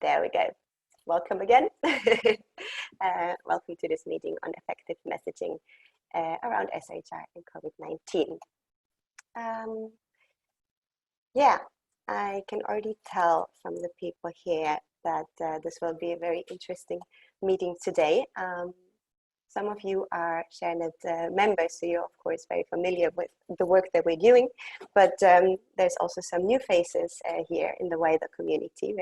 There we go. Welcome again. Welcome to this meeting on effective messaging around SRHR and COVID-19. Yeah, I can already tell from the people here that this will be a very interesting meeting today. Some of you are ShareNet members, so you're of course very familiar with the work that we're doing, but there's also some new faces here in the wider community.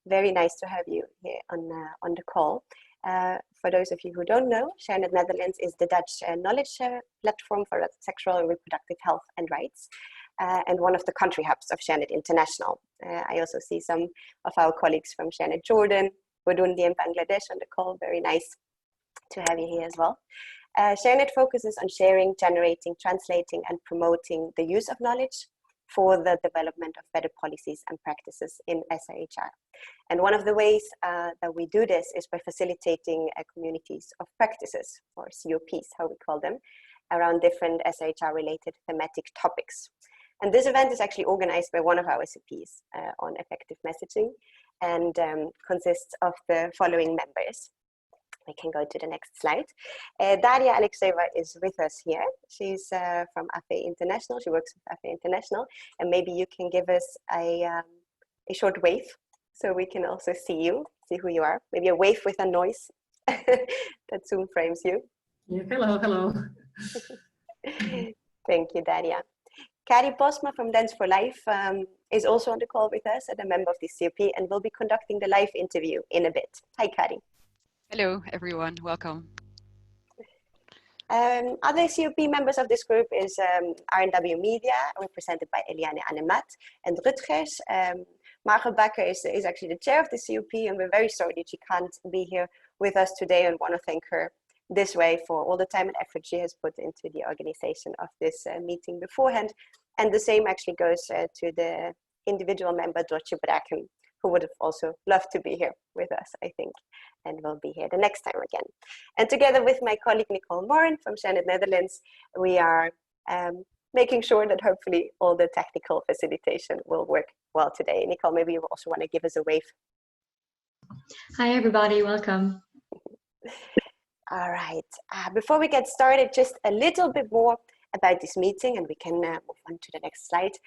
Very nice to have you here on the call. For those of you who don't know, ShareNet Netherlands is the Dutch knowledge platform for sexual and reproductive health and rights, and one of the country hubs of ShareNet International. I also see some of our colleagues from ShareNet Jordan, Burundi and Bangladesh on the call. Very nice to have you here as well. ShareNet focuses on sharing, generating, translating and promoting the use of knowledge for the development of better policies and practices in SRHR. And one of the ways that we do this is by facilitating communities of practices, or COPs, how we call them, around different SRHR related thematic topics. And this event is actually organized by one of our CPs on effective messaging and consists of the following members. We can go to the next slide. Daria Alexeva is with us here. She's from AFE International. She works with AFE International. And maybe you can give us a short wave so we can also see you, see who you are. Maybe a wave with a noise that Zoom frames you. Yeah, hello. Thank you, Daria. Kari Posma from Dance for Life is also on the call with us and a member of the COP and will be conducting the live interview in a bit. Hi, Kari. Hello, everyone. Welcome. Other COP members of this group is RNW Media, represented by Eliane Annemat and Rutgers. Margot Bakker is actually the chair of the COP, and we're very sorry that she can't be here with us today, and want to thank her this way for all the time and effort she has put into the organization of this meeting beforehand. And the same actually goes to the individual member, Dortje Braken, who would have also loved to be here with us, I think, and will be here the next time again. And together with my colleague Nicole Morin from ShareNet Netherlands, we are making sure that hopefully all the technical facilitation will work well today. Nicole, maybe you also want to give us a wave. Hi, everybody. Welcome. All right. Before we get started, just a little bit more about this meeting, and we can move on to the next slide.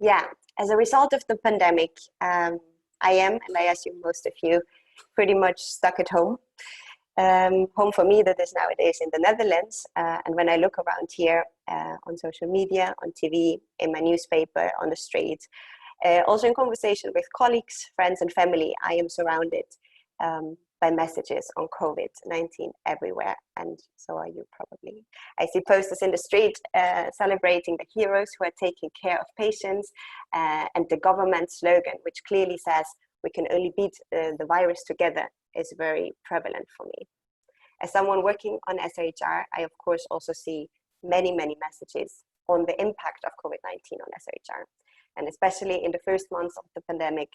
Yeah, as a result of the pandemic, I am, and I assume most of you, pretty much stuck at home. Home for me, that is nowadays in the Netherlands. And when I look around here on social media, on TV, in my newspaper, on the street, also in conversation with colleagues, friends and family, I am surrounded by messages on COVID-19 everywhere, and so are you probably. I see posters in the street celebrating the heroes who are taking care of patients, and the government slogan, which clearly says we can only beat the virus together, is very prevalent for me. As someone working on SRHR, I of course also see many messages on the impact of COVID-19 on SRHR. And especially in the first months of the pandemic,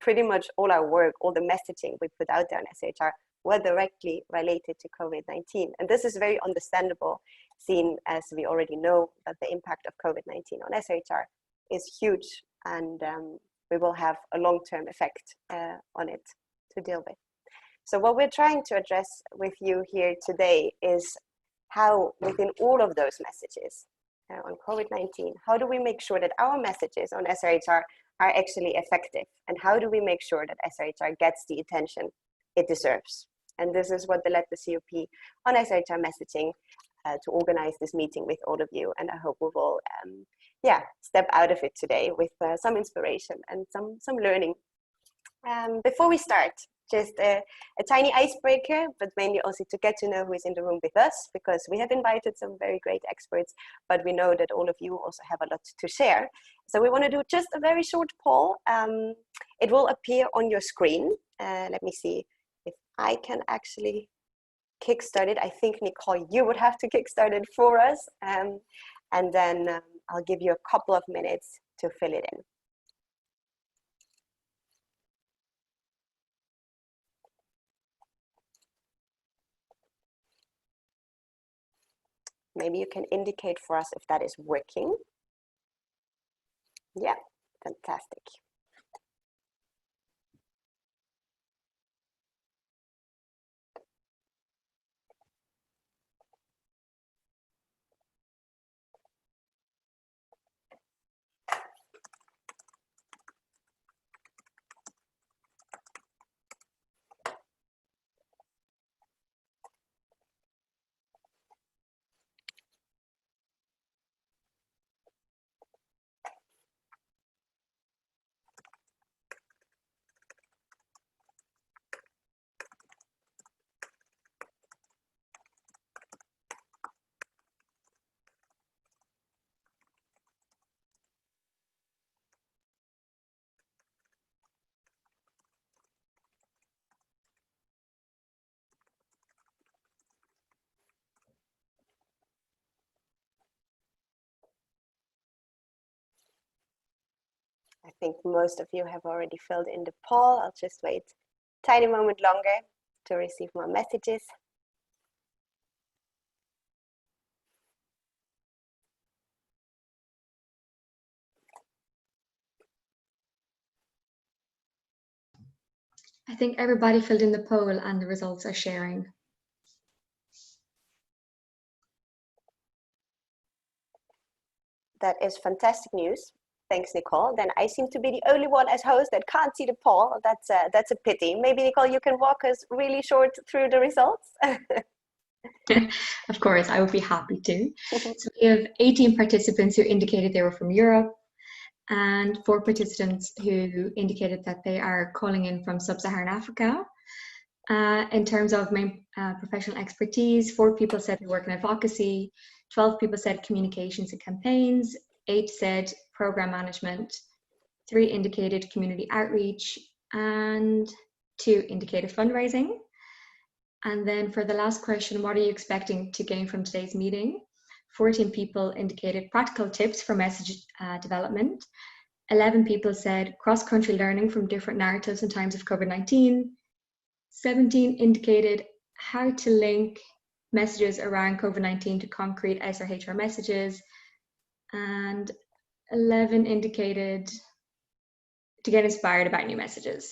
pretty much all our work, all the messaging we put out there on SRHR were directly related to COVID-19. And this is very understandable, seen as we already know that the impact of COVID-19 on SRHR is huge, and we will have a long-term effect on it to deal with. So what we're trying to address with you here today is how within all of those messages on COVID-19, how do we make sure that our messages on SRHR are actually effective, and how do we make sure that SRHR gets the attention it deserves? And this is what led the COP on SRHR messaging to organize this meeting with all of you, and I hope we will step out of it today with some inspiration and some learning. Before we start, just a tiny icebreaker, but mainly also to get to know who is in the room with us, because we have invited some very great experts, but we know that all of you also have a lot to share. So we want to do just a very short poll. It will appear on your screen. Let me see if I can actually kickstart it. I think, Nicole, you would have to kickstart it for us. And then I'll give you a couple of minutes to fill it in. Maybe you can indicate for us if that is working. Yeah, fantastic. I think most of you have already filled in the poll. I'll just wait a tiny moment longer to receive more messages. I think everybody filled in the poll and the results are sharing. That is fantastic news. Thanks, Nicole. Then I seem to be the only one as host that can't see the poll. That's a pity. Maybe, Nicole, you can walk us really short through the results. Of course, I would be happy to. So we have 18 participants who indicated they were from Europe, and 4 participants who indicated that they are calling in from sub-Saharan Africa. In terms of main professional expertise, 4 people said they work in advocacy, 12 people said communications and campaigns, 8 said program management, 3 indicated community outreach, and 2 indicated fundraising. And then for the last question, what are you expecting to gain from today's meeting? 14 people indicated practical tips for message development. 11 people said cross-country learning from different narratives in times of COVID-19. 17 indicated how to link messages around COVID-19 to concrete SRHR messages. And 11 indicated to get inspired about new messages.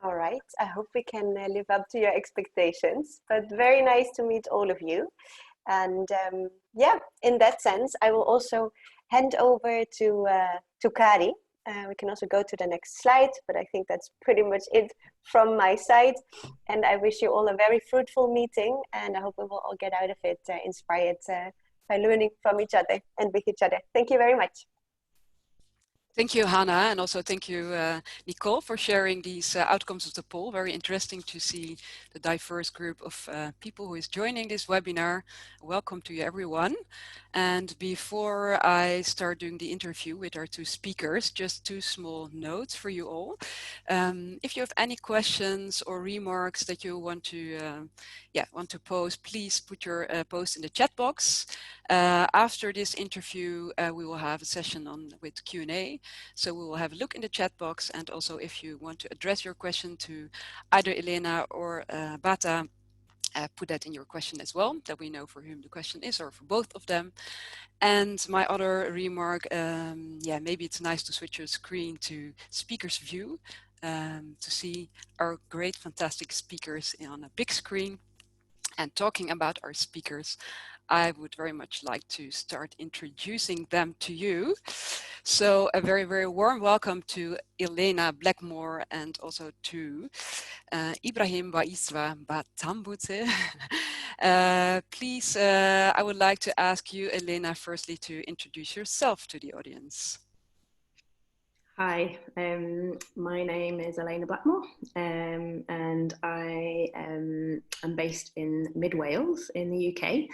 All right, I hope we can live up to your expectations, but very nice to meet all of you. And yeah, in that sense, I will also hand over to Kari. We can also go to the next slide, but I think that's pretty much it from my side. And I wish you all a very fruitful meeting, and I hope we will all get out of it inspired by learning from each other and with each other. Thank you very much. Thank you, Hannah, and also thank you, Nicole, for sharing these outcomes of the poll. Very interesting to see the diverse group of people who is joining this webinar. Welcome to you, everyone. And before I start doing the interview with our 2 speakers, just 2 small notes for you all. If you have any questions or remarks that you want to post, please put your post in the chat box. After this interview, we will have a session with Q&A. So we will have a look in the chat box, and also if you want to address your question to either Elena or Bata, put that in your question as well, that we know for whom the question is, or for both of them. And my other remark, maybe it's nice to switch your screen to speaker's view to see our great, fantastic speakers on a big screen. And talking about our speakers, I would very much like to start introducing them to you. So a very, very warm welcome to Elena Blackmore, and also to Ibrahim Waiswa Batambuze. Please, I would like to ask you, Elena, firstly to introduce yourself to the audience. Hi, my name is Elena Blackmore, and I am based in Mid Wales in the UK.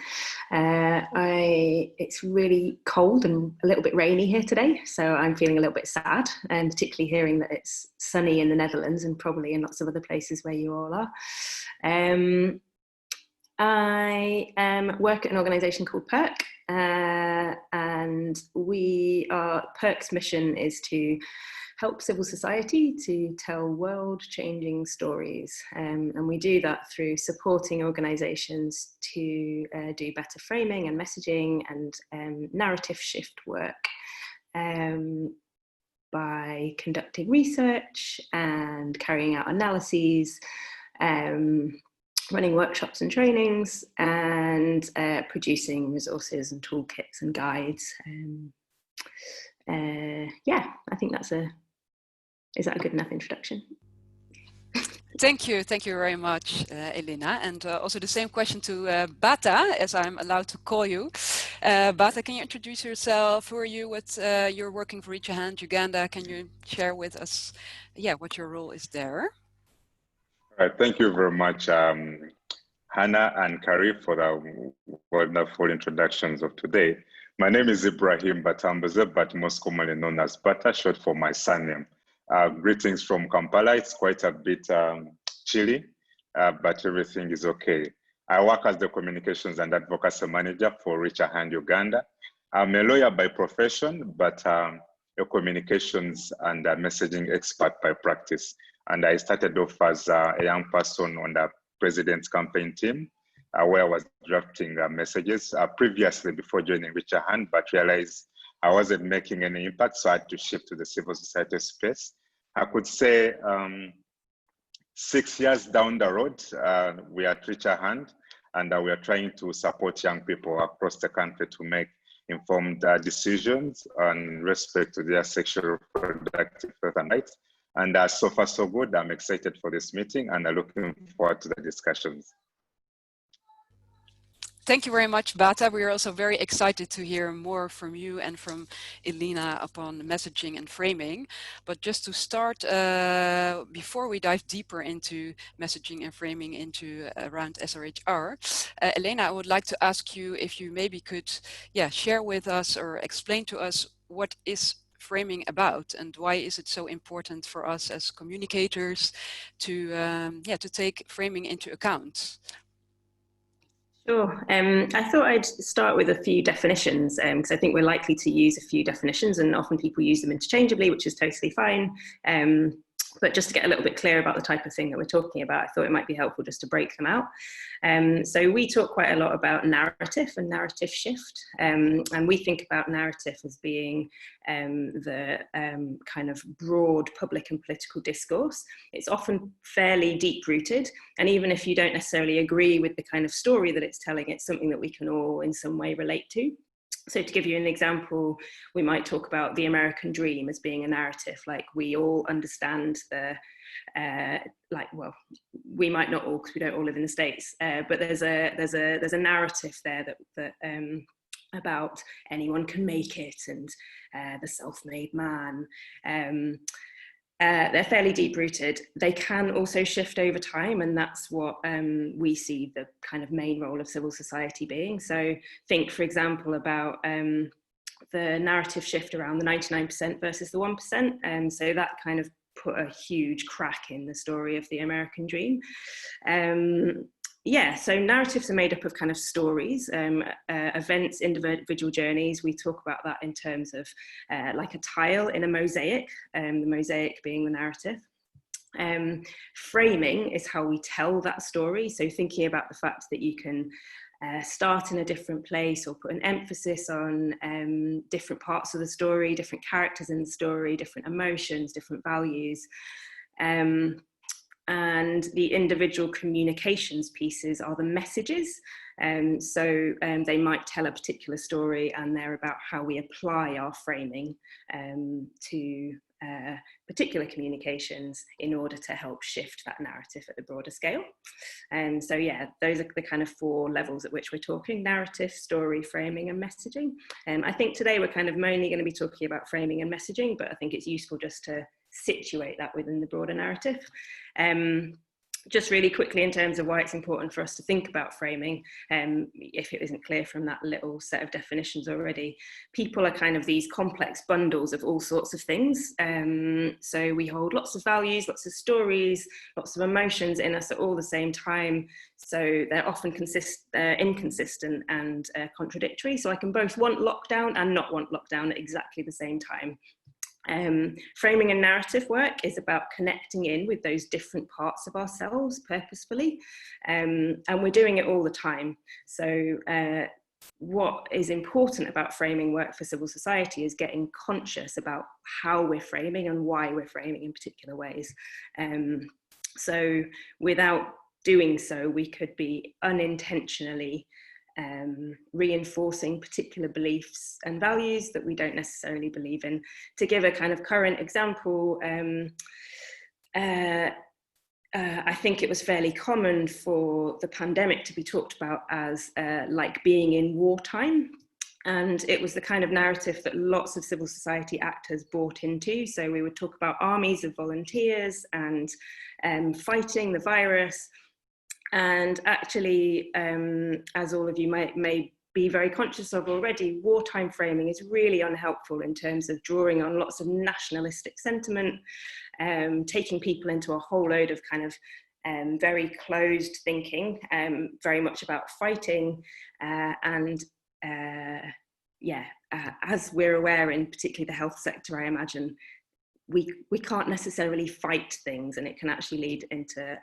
It's really cold and a little bit rainy here today, so I'm feeling a little bit sad, and particularly hearing that it's sunny in the Netherlands and probably in lots of other places where you all are. I work at an organisation called PIRC, and PIRC's mission is to help civil society to tell world-changing stories, and we do that through supporting organisations to do better framing and messaging and narrative shift work by conducting research and carrying out analyses, running workshops and trainings, and producing resources and toolkits and guides. Yeah, I think is that a good enough introduction? Thank you very much, Elena. And also the same question to Bata, as I'm allowed to call you. Bata, can you introduce yourself? Who are you? You're working for Reach a Hand Uganda. Can you share with us, what your role is there? All right, thank you very much, Hannah and Kari, for the wonderful introductions of today. My name is Ibrahim Batambuze, but most commonly known as Bata, short for my surname. Greetings from Kampala. It's quite a bit chilly, but everything is okay. I work as the Communications and Advocacy Manager for Reach a Hand Uganda. I'm a lawyer by profession, but a communications and messaging expert by practice. And I started off as a young person on the president's campaign team, where I was drafting messages previously before joining Reach a Hand, but realized I wasn't making any impact, so I had to shift to the civil society space. I could say 6 years down the road, we are at Reach a Hand, and we are trying to support young people across the country to make informed decisions in respect to their sexual reproductive health and rights. And so far, so good. I'm excited for this meeting and looking forward to the discussions. Thank you very much, Bata. We are also very excited to hear more from you and from Elena upon messaging and framing. But just to start, before we dive deeper into messaging and framing into around SRHR, Elena, I would like to ask you if you maybe could share with us or explain to us what is framing about and why is it so important for us as communicators to take framing into account? Sure. I thought I'd start with a few definitions because I think we're likely to use a few definitions and often people use them interchangeably, which is totally fine. But just to get a little bit clear about the type of thing that we're talking about, I thought it might be helpful just to break them out. So we talk quite a lot about narrative and narrative shift. And we think about narrative as being the kind of broad public and political discourse. It's often fairly deep-rooted. And even if you don't necessarily agree with the kind of story that it's telling, it's something that we can all in some way relate to. So to give you an example, we might talk about the American dream as being a narrative, like we all understand the, we might not all because we don't all live in the States, but there's a narrative there that about anyone can make it and the self-made man. They're fairly deep-rooted. They can also shift over time, and that's what we see the kind of main role of civil society being. So think, for example, about the narrative shift around the 99% versus the 1%. So that kind of put a huge crack in the story of the American dream. So narratives are made up of kind of stories, events, individual journeys. We talk about that in terms of like a tile in a mosaic, the mosaic being the narrative. Framing is how we tell that story. So thinking about the fact that you can start in a different place or put an emphasis on different parts of the story, different characters in the story, different emotions, different values. And the individual communications pieces are the messages. So they might tell a particular story and they're about how we apply our framing to particular communications in order to help shift that narrative at the broader scale. So yeah, those are the kind of 4 levels at which we're talking: narrative, story, framing and messaging. I think today we're kind of mainly going to be talking about framing and messaging, but I think it's useful just to situate that within the broader narrative. Just really quickly in terms of why it's important for us to think about framing, if it isn't clear from that little set of definitions already, people are kind of these complex bundles of all sorts of things. So we hold lots of values, lots of stories, lots of emotions in us at all the same time. So they're often inconsistent and contradictory. So I can both want lockdown and not want lockdown at exactly the same time. Framing and narrative work is about connecting in with those different parts of ourselves purposefully, and we're doing it all the time. So what is important about framing work for civil society is getting conscious about how we're framing and why we're framing in particular ways. So without doing so, we could be unintentionally reinforcing particular beliefs and values that we don't necessarily believe in. To give a kind of current example, I think it was fairly common for the pandemic to be talked about as like being in wartime. And it was the kind of narrative that lots of civil society actors bought into. So we would talk about armies of volunteers and fighting the virus. And actually, as all of you may be very conscious of already, wartime framing is really unhelpful in terms of drawing on lots of nationalistic sentiment, taking people into a whole load of kind of very closed thinking, very much about fighting, and as we're aware in particularly the health sector, I imagine, we can't necessarily fight things, and it can actually lead into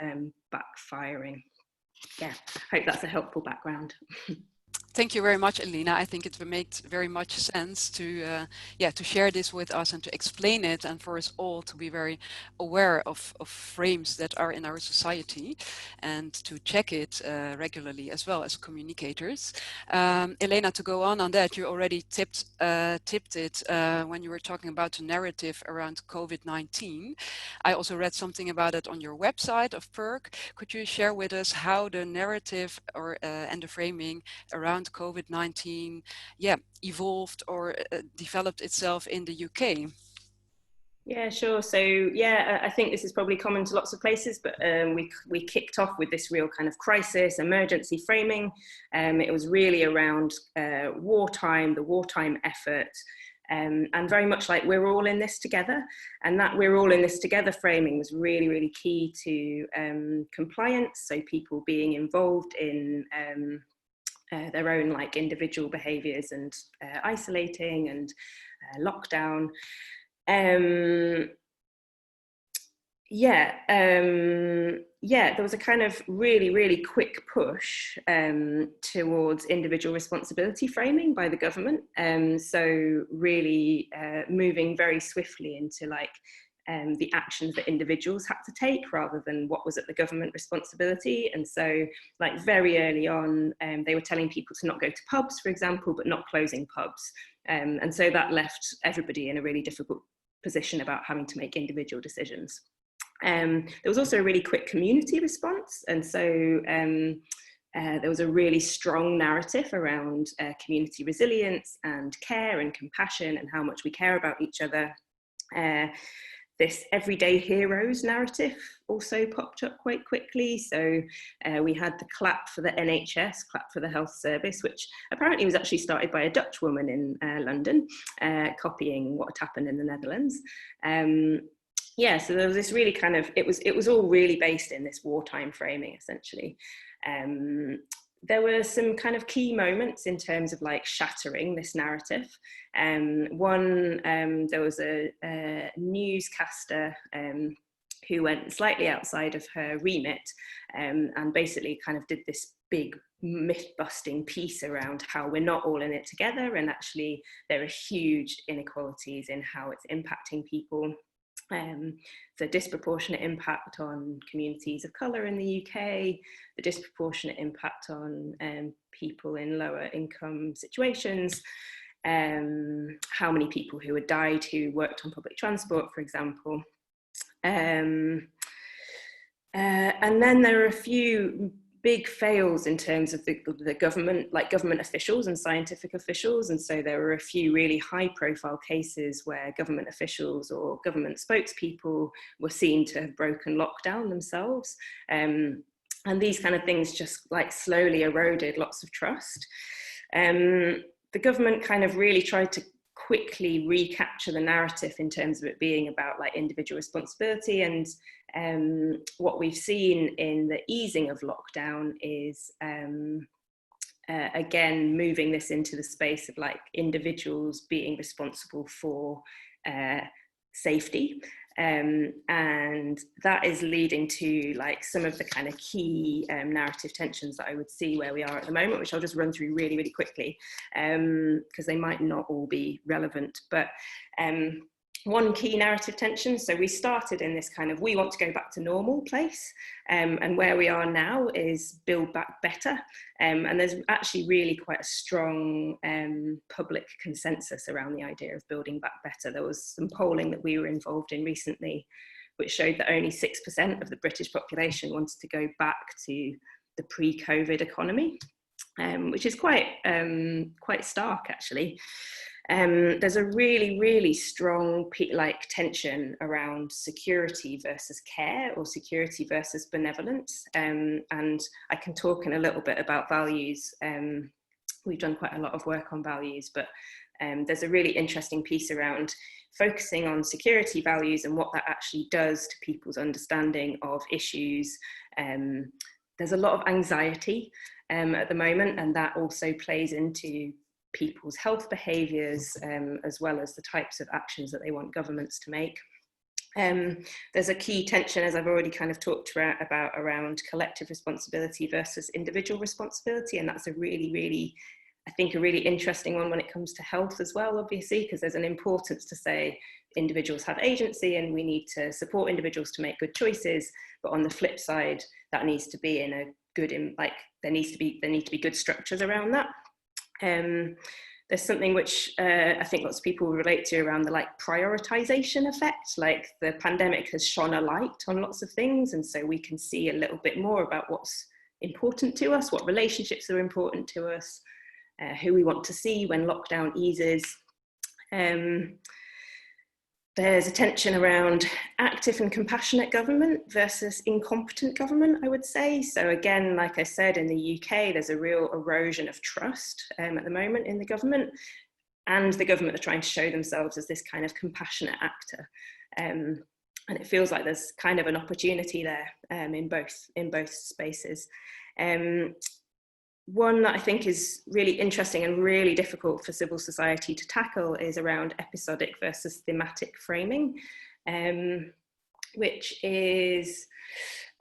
backfiring. Yeah, hope that's a helpful background. Thank you very much, Elena. I think it makes very much sense to to share this with us and to explain it, and for us all to be very aware of frames that are in our society and to check it regularly as well as communicators. Elena, to go on that, you already tipped it when you were talking about the narrative around COVID-19. I also read something about it on your website of PIRC. Could you share with us how the narrative and the framing around COVID-19 evolved or developed itself in the UK? Yeah, sure. So I think this is probably common to lots of places, but we kicked off with this real kind of crisis emergency framing. It was really around wartime, the wartime effort, and very much like we're all in this together. And that we're all in this together framing was really, really key to compliance. So people being involved in their own like individual behaviours and isolating and lockdown. There was a kind of really, really quick push towards individual responsibility framing by the government. So really moving very swiftly into like the actions that individuals had to take rather than what was at the government responsibility. And so like very early on, they were telling people to not go to pubs, for example, but not closing pubs. And so that left everybody in a really difficult position about having to make individual decisions. There was also a really quick community response. And so there was a really strong narrative around community resilience and care and compassion and how much we care about each other. This everyday heroes narrative also popped up quite quickly. So we had the clap for the NHS, clap for the health service, which apparently was actually started by a Dutch woman in London, copying what had happened in the Netherlands. So there was this really kind of, it was all really based in this wartime framing, essentially. There were some kind of key moments in terms of like shattering this narrative. There was a newscaster who went slightly outside of her remit and basically kind of did this big myth-busting piece around how we're not all in it together, and actually there are huge inequalities in how it's impacting people. The disproportionate impact on communities of colour in the UK, the disproportionate impact on people in lower income situations, how many people who had died who worked on public transport, for example. And then there are a few big fails in terms of the government, like government officials and scientific officials. And so there were a few really high profile cases where government officials or government spokespeople were seen to have broken lockdown themselves. And these kind of things just like slowly eroded lots of trust. The government kind of really tried to quickly recapture the narrative in terms of it being about like individual responsibility, and what we've seen in the easing of lockdown is again moving this into the space of like individuals being responsible for safety, and that is leading to like some of the kind of key narrative tensions that I would see where we are at the moment, which I'll just run through really, really quickly because they might not all be relevant. But one key narrative tension, so we started in this kind of we want to go back to normal place, and where we are now is build back better, and there's actually really quite a strong public consensus around the idea of building back better. There was some polling that we were involved in recently which showed that only 6% of the British population wanted to go back to the pre-COVID economy, which is quite stark actually. There's a really, really strong tension around security versus care, or security versus benevolence. And I can talk in a little bit about values. We've done quite a lot of work on values, but there's a really interesting piece around focusing on security values and what that actually does to people's understanding of issues. There's a lot of anxiety at the moment, and that also plays into people's health behaviours, as well as the types of actions that they want governments to make. There's a key tension, as I've already kind of talked about, around collective responsibility versus individual responsibility, and that's a really, I think, a really interesting one when it comes to health as well, obviously, because there's an importance to say individuals have agency and we need to support individuals to make good choices, but on the flip side, that needs to be in a good, there need to be good structures around that. There's something which I think lots of people relate to around the prioritization effect. Like, the pandemic has shone a light on lots of things, and so we can see a little bit more about what's important to us, what relationships are important to us, who we want to see when lockdown eases. There's a tension around active and compassionate government versus incompetent government, I would say. So again, like I said, in the UK, there's a real erosion of trust at the moment in the government, and the government are trying to show themselves as this kind of compassionate actor. And it feels like there's kind of an opportunity there in both spaces. One that I think is really interesting and really difficult for civil society to tackle is around episodic versus thematic framing, which is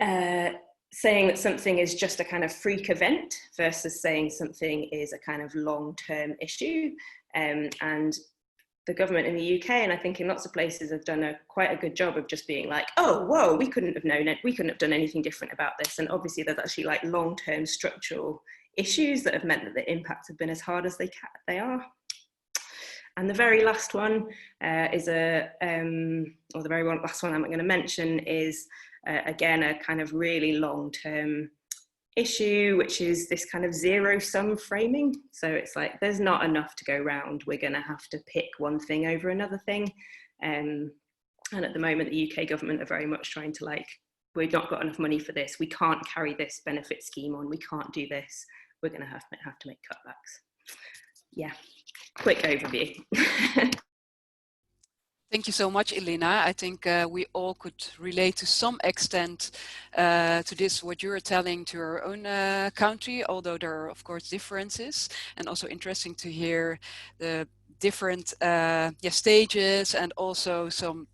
saying that something is just a kind of freak event versus saying something is a kind of long-term issue. And the government in the UK, and I think in lots of places, have done quite a good job of just being like, oh, whoa, we couldn't have known it, we couldn't have done anything different about this. And obviously there's actually long-term structural issues that have meant that the impacts have been as hard as they are. And the very last one is or the very last one I'm going to mention is, again, a kind of really long-term issue, which is this kind of zero-sum framing. So it's like, there's not enough to go round, we're going to have to pick one thing over another thing. And at the moment, the UK government are very much trying to we've not got enough money for this, we can't carry this benefit scheme on, we can't do this, we're going to have to make cutbacks. Yeah, quick overview. Thank you so much, Elena. I think we all could relate to some extent to this, what you're telling to our own country, although there are, of course, differences, and also interesting to hear the different stages, and also some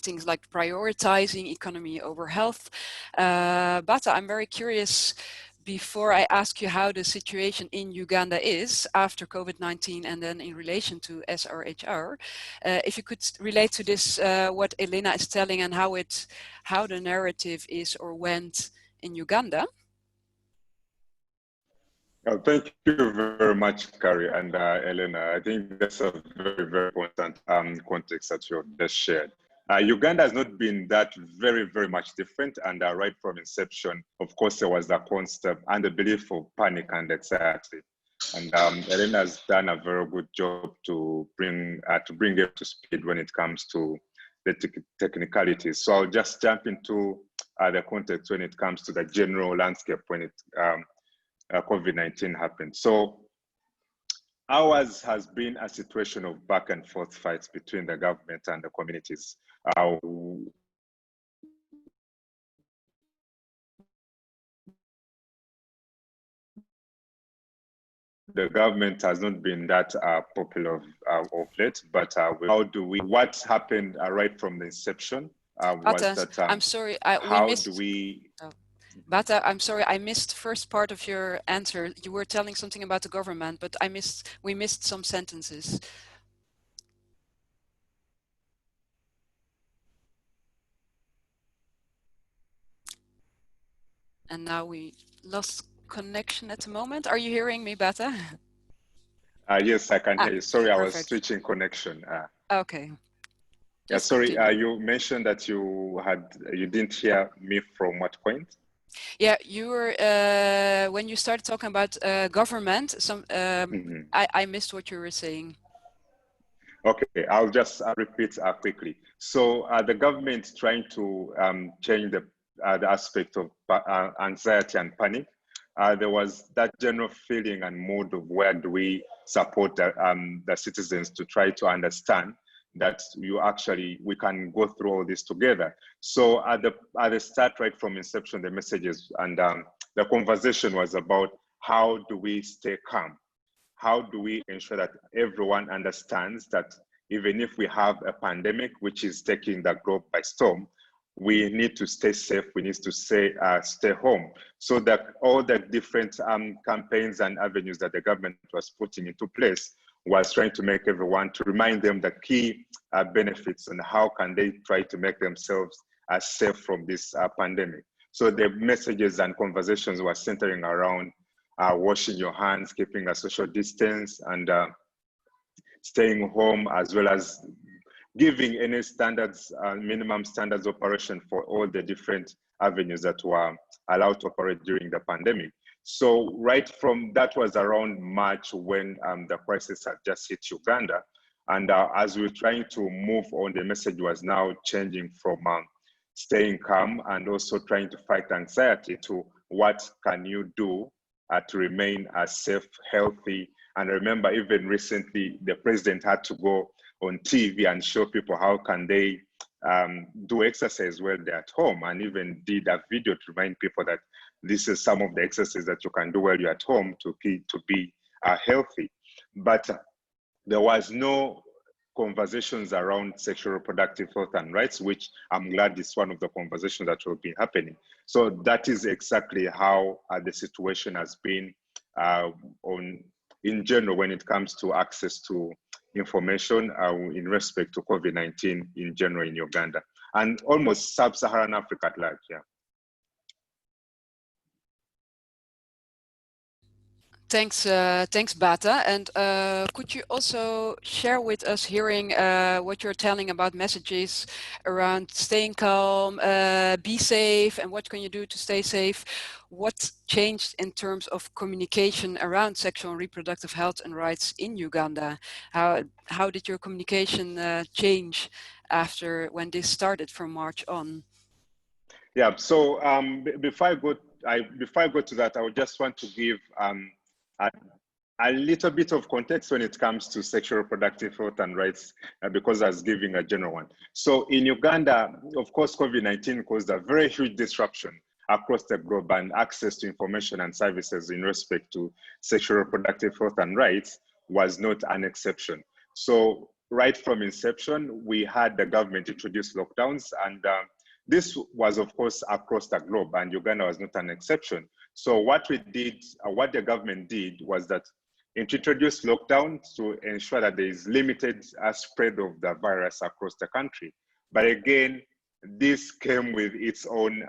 things like prioritizing economy over health. Bata, I'm very curious, before I ask you how the situation in Uganda is after COVID-19 and then in relation to SRHR, if you could relate to this, what Elena is telling, and how the narrative is or went in Uganda. Oh, thank you very much, Carrie and Elena. I think that's a very, very important context that you have just shared. Uganda has not been that very, very much different, and right from inception, of course, there was the concept and the belief of panic and anxiety. And Elena has done a very good job to bring it to speed when it comes to the technicalities. So I'll just jump into the context when it comes to the general landscape when COVID-19 happened. So ours has been a situation of back and forth fights between the government and the communities. The government has not been that popular of late, but what happened right from the inception was that I'm sorry, Bata, I'm sorry, I missed first part of your answer. You were telling something about the government, but we missed some sentences. And now we lost connection at the moment. Are you hearing me, Bata? Yes, I can hear you. Sorry, perfect. I was switching connection. Okay. Yeah, sorry, you mentioned that you didn't hear me from what point? Yeah, you were, when you started talking about government, I missed what you were saying. Okay, I'll just repeat quickly. So the government trying to change the aspect of anxiety and panic. There was that general feeling and mood of where do we support the citizens to try to understand that we can go through all this together. So at the start, right from inception, the messages and the conversation was about how do we stay calm how do we ensure that everyone understands that even if we have a pandemic which is taking the globe by storm, we need to stay safe, we need to stay home. So that all the different campaigns and avenues that the government was putting into place was trying to make everyone, to remind them the key benefits and how can they try to make themselves safe from this pandemic. So the messages and conversations were centering around washing your hands, keeping a social distance, and staying home, as well as giving any standards, minimum standards operation for all the different avenues that were allowed to operate during the pandemic. So right from, that was around March when the crisis had just hit Uganda. And as we were trying to move on, the message was now changing from staying calm and also trying to fight anxiety to what can you do to remain safe, healthy. And remember, even recently, the president had to go on TV and show people how can they do exercise while they're at home, and even did a video to remind people that this is some of the exercises that you can do while you're at home to be healthy. But there was no conversations around sexual reproductive health and rights, which I'm glad is one of the conversations that will be happening. So that is exactly how the situation has been in general when it comes to access to information in respect to COVID-19 in general in Uganda and almost sub-Saharan Africa at large. Yeah. Thanks, Bata. And could you also share with us, hearing what you're telling about messages around staying calm, be safe, and what can you do to stay safe? What changed in terms of communication around sexual and reproductive health and rights in Uganda? How did your communication change after when this started from March on? Yeah. So before I go to that, I would just want to give a little bit of context when it comes to sexual reproductive health and rights, because I was giving a general one. So in Uganda, of course, COVID-19 caused a very huge disruption across the globe, and access to information and services in respect to sexual reproductive health and rights was not an exception. So right from inception, we had the government introduce lockdowns, and this was, of course, across the globe, and Uganda was not an exception. So what we did, what the government did, was that it introduced lockdowns to ensure that there is limited spread of the virus across the country. But again, this came with its own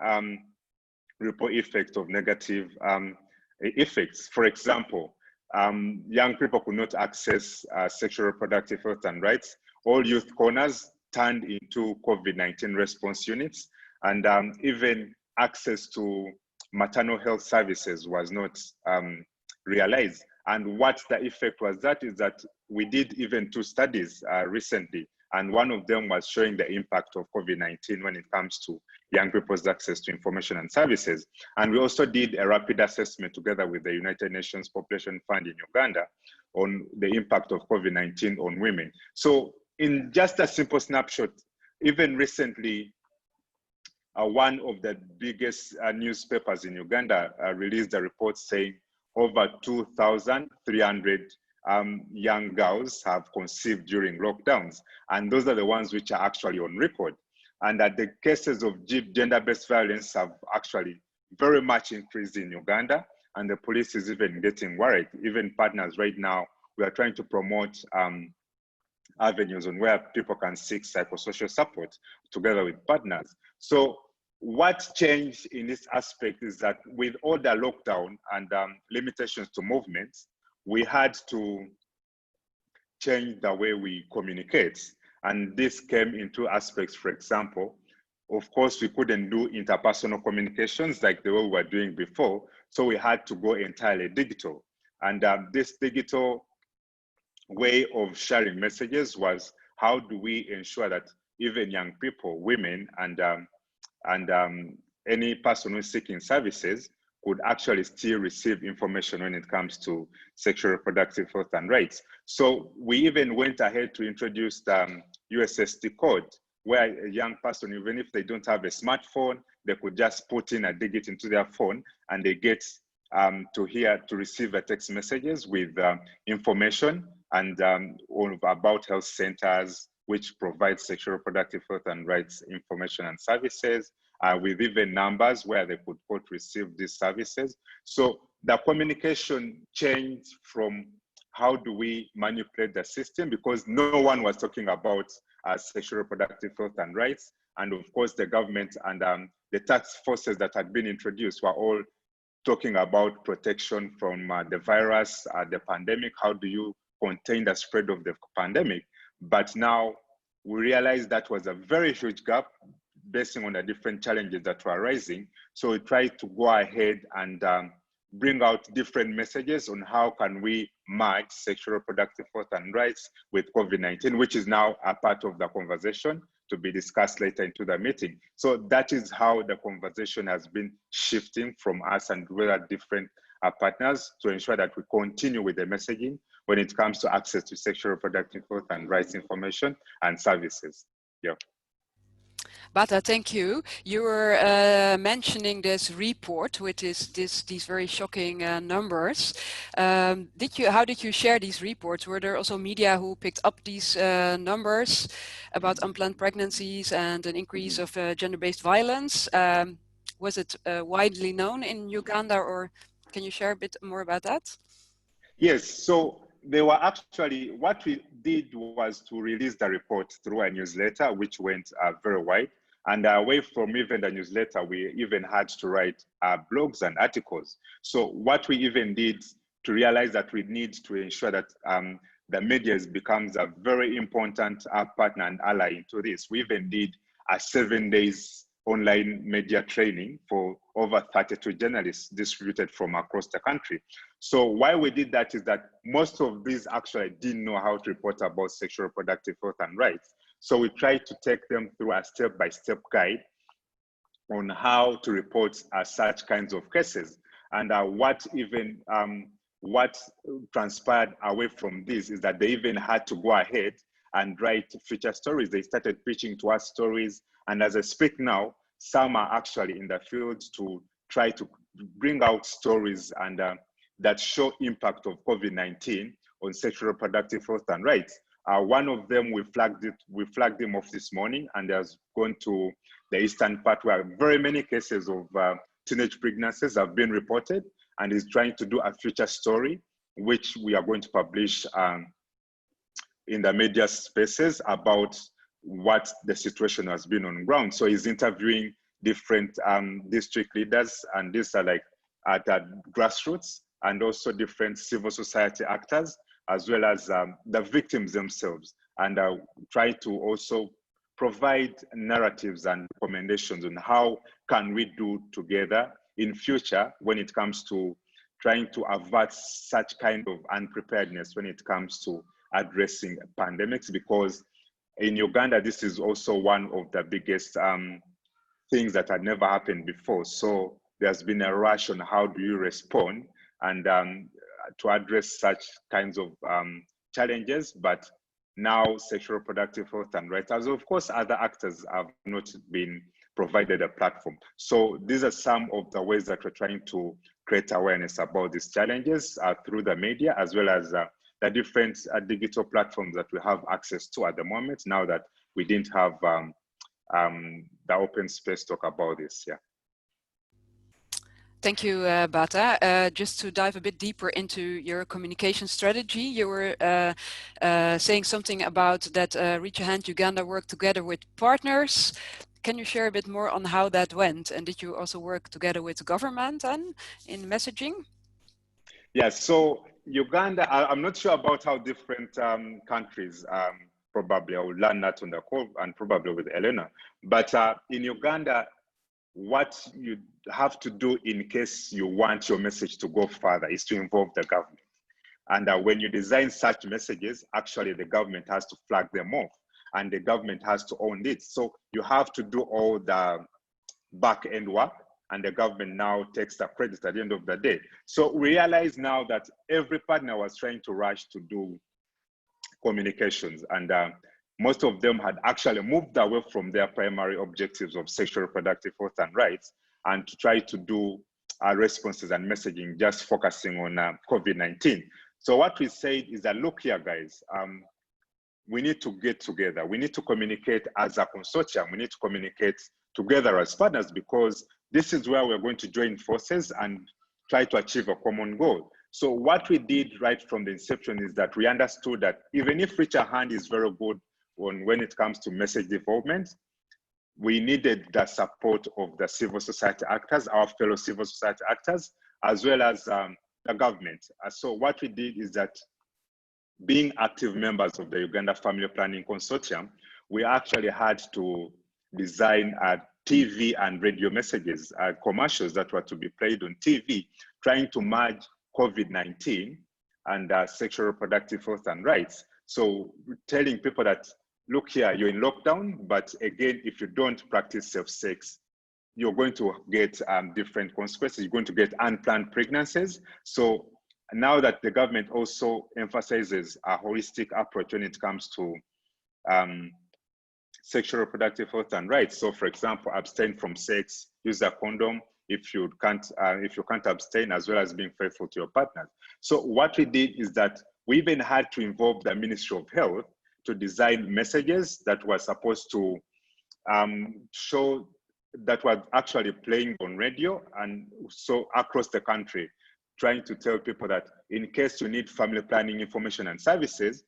ripple effect of negative effects. For example, young people could not access sexual reproductive health and rights. All youth corners turned into COVID-19 response units, and even access to maternal health services was not realized. And what the effect was, that is that we did even 2 studies recently, and one of them was showing the impact of COVID-19 when it comes to young people's access to information and services. And we also did a rapid assessment together with the United Nations Population Fund in Uganda on the impact of COVID-19 on women. So in just a simple snapshot, even recently, one of the biggest newspapers in Uganda released a report saying over 2,300 young girls have conceived during lockdowns. And those are the ones which are actually on record. And that the cases of gender-based violence have actually very much increased in Uganda. And the police is even getting worried. Even partners right now, we are trying to promote avenues on where people can seek psychosocial support together with partners. So what changed in this aspect is that with all the lockdown and limitations to movements, we had to change the way we communicate. And this came into aspects, for example, of course, we couldn't do interpersonal communications like the way we were doing before. So we had to go entirely digital. And this digital way of sharing messages was, how do we ensure that even young people, women, and any person who is seeking services could actually still receive information when it comes to sexual reproductive health and rights. So we even went ahead to introduce the USSD code, where a young person, even if they don't have a smartphone, they could just put in a digit into their phone and they get to receive the text messages with information and about health centers which provide sexual reproductive health and rights information and services, with even numbers where they could quote receive these services. So the communication changed from how do we manipulate the system, because no one was talking about sexual reproductive health and rights. And of course, the government and the task forces that had been introduced were all talking about protection from the virus, the pandemic. How do you contain the spread of the pandemic? But now we realize that was a very huge gap based on the different challenges that were arising. So we tried to go ahead and bring out different messages on how can we merge sexual reproductive health and rights with COVID-19, which is now a part of the conversation to be discussed later into the meeting. So that is how the conversation has been shifting from us and other different partners to ensure that we continue with the messaging when it comes to access to sexual reproductive health and rights information and services. Yeah. Bata, thank you. You were mentioning this report, which is these very shocking numbers. How did you share these reports? Were there also media who picked up these numbers about unplanned pregnancies and an increase of gender-based violence? Was it widely known in Uganda, or can you share a bit more about that? Yes, so they were actually, what we did was to release the report through a newsletter, which went very wide. And away from even the newsletter, we even had to write blogs and articles. So what we even did to realize that we need to ensure that the media becomes a very important partner and ally into this. We even did a 7 days online media training for over 32 journalists distributed from across the country. So why we did that is that most of these actually didn't know how to report about sexual reproductive health and rights. So we tried to take them through a step-by-step guide on how to report such kinds of cases. And what transpired away from this is that they even had to go ahead and write feature stories. They started pitching to us stories. And as I speak now, some are actually in the field to try to bring out stories and that show impact of COVID-19 on sexual reproductive health and rights. One of them, we flagged him off this morning, and has gone to the eastern part where very many cases of teenage pregnancies have been reported, and is trying to do a feature story, which we are going to publish in the media spaces about what the situation has been on ground. So he's interviewing different district leaders, and these are like at grassroots, and also different civil society actors, as well as the victims themselves, and try to also provide narratives and recommendations on how can we do together in future when it comes to trying to avert such kind of unpreparedness when it comes to addressing pandemics, because in Uganda, this is also one of the biggest things that had never happened before. So there's been a rush on how do you respond and to address such kinds of challenges. But now sexual reproductive health and rights, as of course other actors have not been provided a platform. So these are some of the ways that we're trying to create awareness about these challenges through the media, as well as the different digital platforms that we have access to at the moment, now that we didn't have the open space to talk about this. Yeah. Thank you, Bata. Just to dive a bit deeper into your communication strategy, you were saying something about that Reach a Hand Uganda worked together with partners. Can you share a bit more on how that went? And did you also work together with the government and in messaging? Yes, so Uganda, I'm not sure about how different countries, probably I will learn that on the call and probably with Elena, but in Uganda, what you have to do in case you want your message to go further is to involve the government. And when you design such messages, actually the government has to flag them off and the government has to own it. So you have to do all the back end work, and the government now takes the credit at the end of the day. So we realize now that every partner was trying to rush to do communications, and most of them had actually moved away from their primary objectives of sexual reproductive health and rights, and to try to do responses and messaging, just focusing on COVID-19. So what we said is that, look here, guys, we need to get together. We need to communicate as a consortium. We need to communicate together as partners, because this is where we're going to join forces and try to achieve a common goal. So what we did right from the inception is that we understood that even if Reach a Hand is very good when it comes to message development, we needed the support of the civil society actors, our fellow civil society actors, as well as the government. So what we did is that, being active members of the Uganda Family Planning Consortium, we actually had to design TV and radio messages, commercials that were to be played on TV, trying to merge COVID-19 and sexual reproductive health and rights. So telling people that, look here, you're in lockdown, but again, if you don't practice safe sex, you're going to get different consequences. You're going to get unplanned pregnancies. So now that the government also emphasizes a holistic approach when it comes to sexual reproductive health and rights. So for example, abstain from sex, use a condom if you can't abstain, as well as being faithful to your partner. So what we did is that we even had to involve the Ministry of Health to design messages that were supposed to show, that were actually playing on radio, and so across the country, trying to tell people that in case you need family planning information and services,